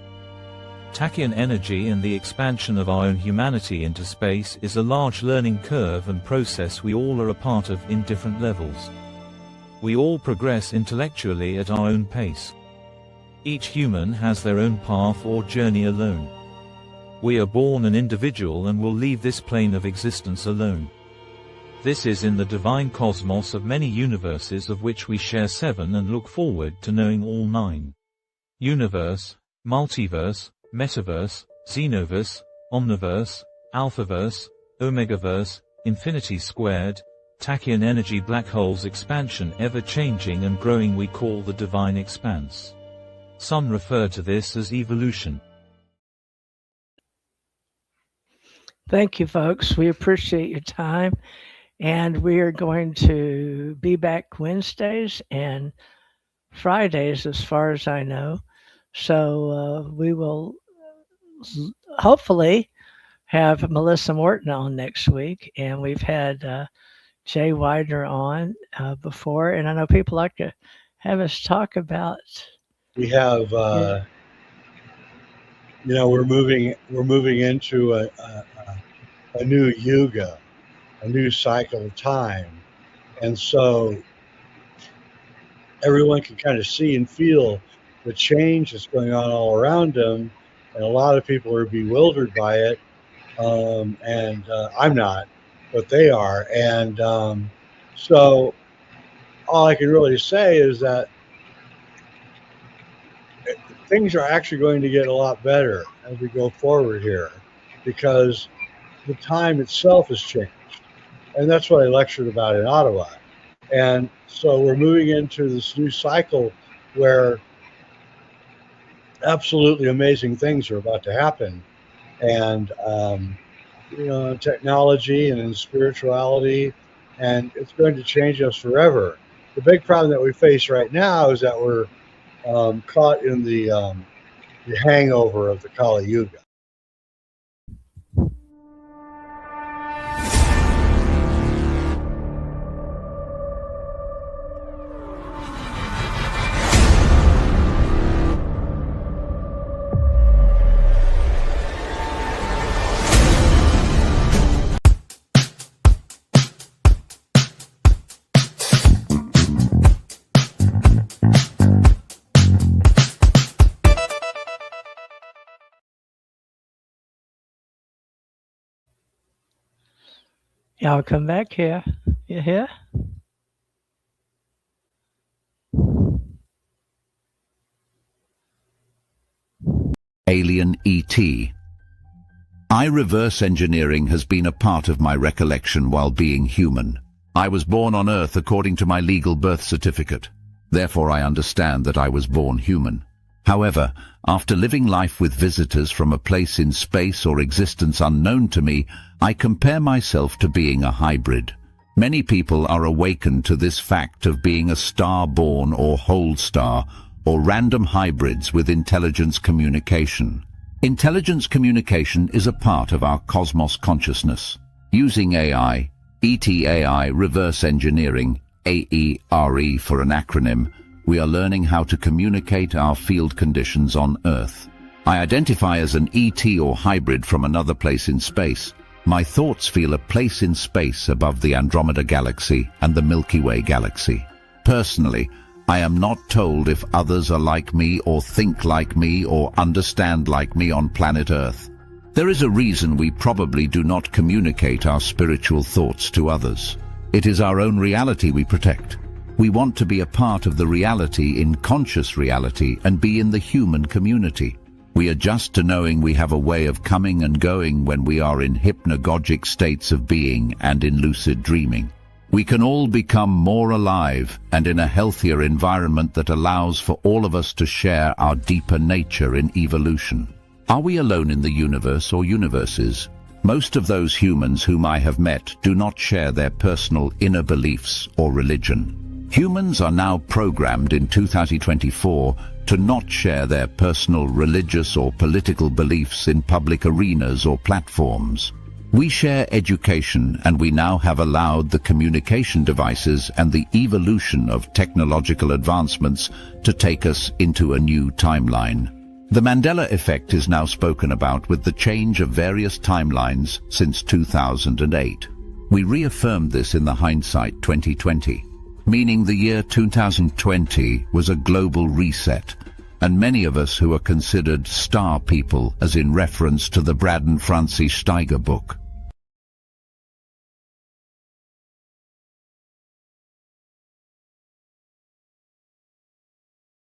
Tachyon energy and the expansion of our own humanity into space is a large learning curve and process we all are a part of in different levels. We all progress intellectually at our own pace. Each human has their own path or journey alone. We are born an individual and will leave this plane of existence alone. This is in the divine cosmos of many universes, of which we share 7 and look forward to knowing all 9. Universe, multiverse, metaverse, xenoverse, omniverse, alphaverse, omegaverse, infinity squared, tachyon energy, black holes, expansion, ever-changing and growing, we call the divine expanse. Some refer to this as evolution. Thank you, folks. We appreciate your time. And we are going to be back Wednesdays and Fridays, as far as I know. So we will hopefully have Melissa Morton on next week. And we've had Jay Widener on before. And I know people like to have us talk about. We have, we're moving into a new yuga, a new cycle of time, and so everyone can kind of see and feel the change that's going on all around them, and a lot of people are bewildered by it. And I'm not, but they are. And so all I can really say is that things are actually going to get a lot better as we go forward here, because the time itself has changed. And that's what I lectured about in Ottawa. And so we're moving into this new cycle where absolutely amazing things are about to happen. And, in technology and in spirituality, and it's going to change us forever. The big problem that we face right now is that we're caught in the hangover of the Kali Yuga. Y'all come back here. You here? Alien ET. Reverse engineering has been a part of my recollection while being human. I was born on Earth according to my legal birth certificate. Therefore, I understand that I was born human. However, after living life with visitors from a place in space or existence unknown to me, I compare myself to being a hybrid. Many people are awakened to this fact of being a star-born or whole star, or random hybrids with intelligence communication. Intelligence communication is a part of our cosmos consciousness. Using AI, ETAI reverse engineering, AERE for an acronym, we are learning how to communicate our field conditions on Earth. I identify as an ET or hybrid from another place in space. My thoughts feel a place in space above the Andromeda Galaxy and the Milky Way Galaxy. Personally, I am not told if others are like me or think like me or understand like me on planet Earth. There is a reason we probably do not communicate our spiritual thoughts to others. It is our own reality we protect. We want to be a part of the reality in conscious reality and be in the human community. We adjust to knowing we have a way of coming and going when we are in hypnagogic states of being and in lucid dreaming. We can all become more alive and in a healthier environment that allows for all of us to share our deeper nature in evolution. Are we alone in the universe or universes? Most of those humans whom I have met do not share their personal inner beliefs or religion. Humans are now programmed in 2024 to not share their personal religious or political beliefs in public arenas or platforms. We share education, and we now have allowed the communication devices and the evolution of technological advancements to take us into a new timeline. The Mandela effect is now spoken about with the change of various timelines since 2008. We reaffirmed this in the Hindsight 2020. Meaning the year 2020 was a global reset, and many of us who are considered star people, as in reference to the Braden Francis Steiger book,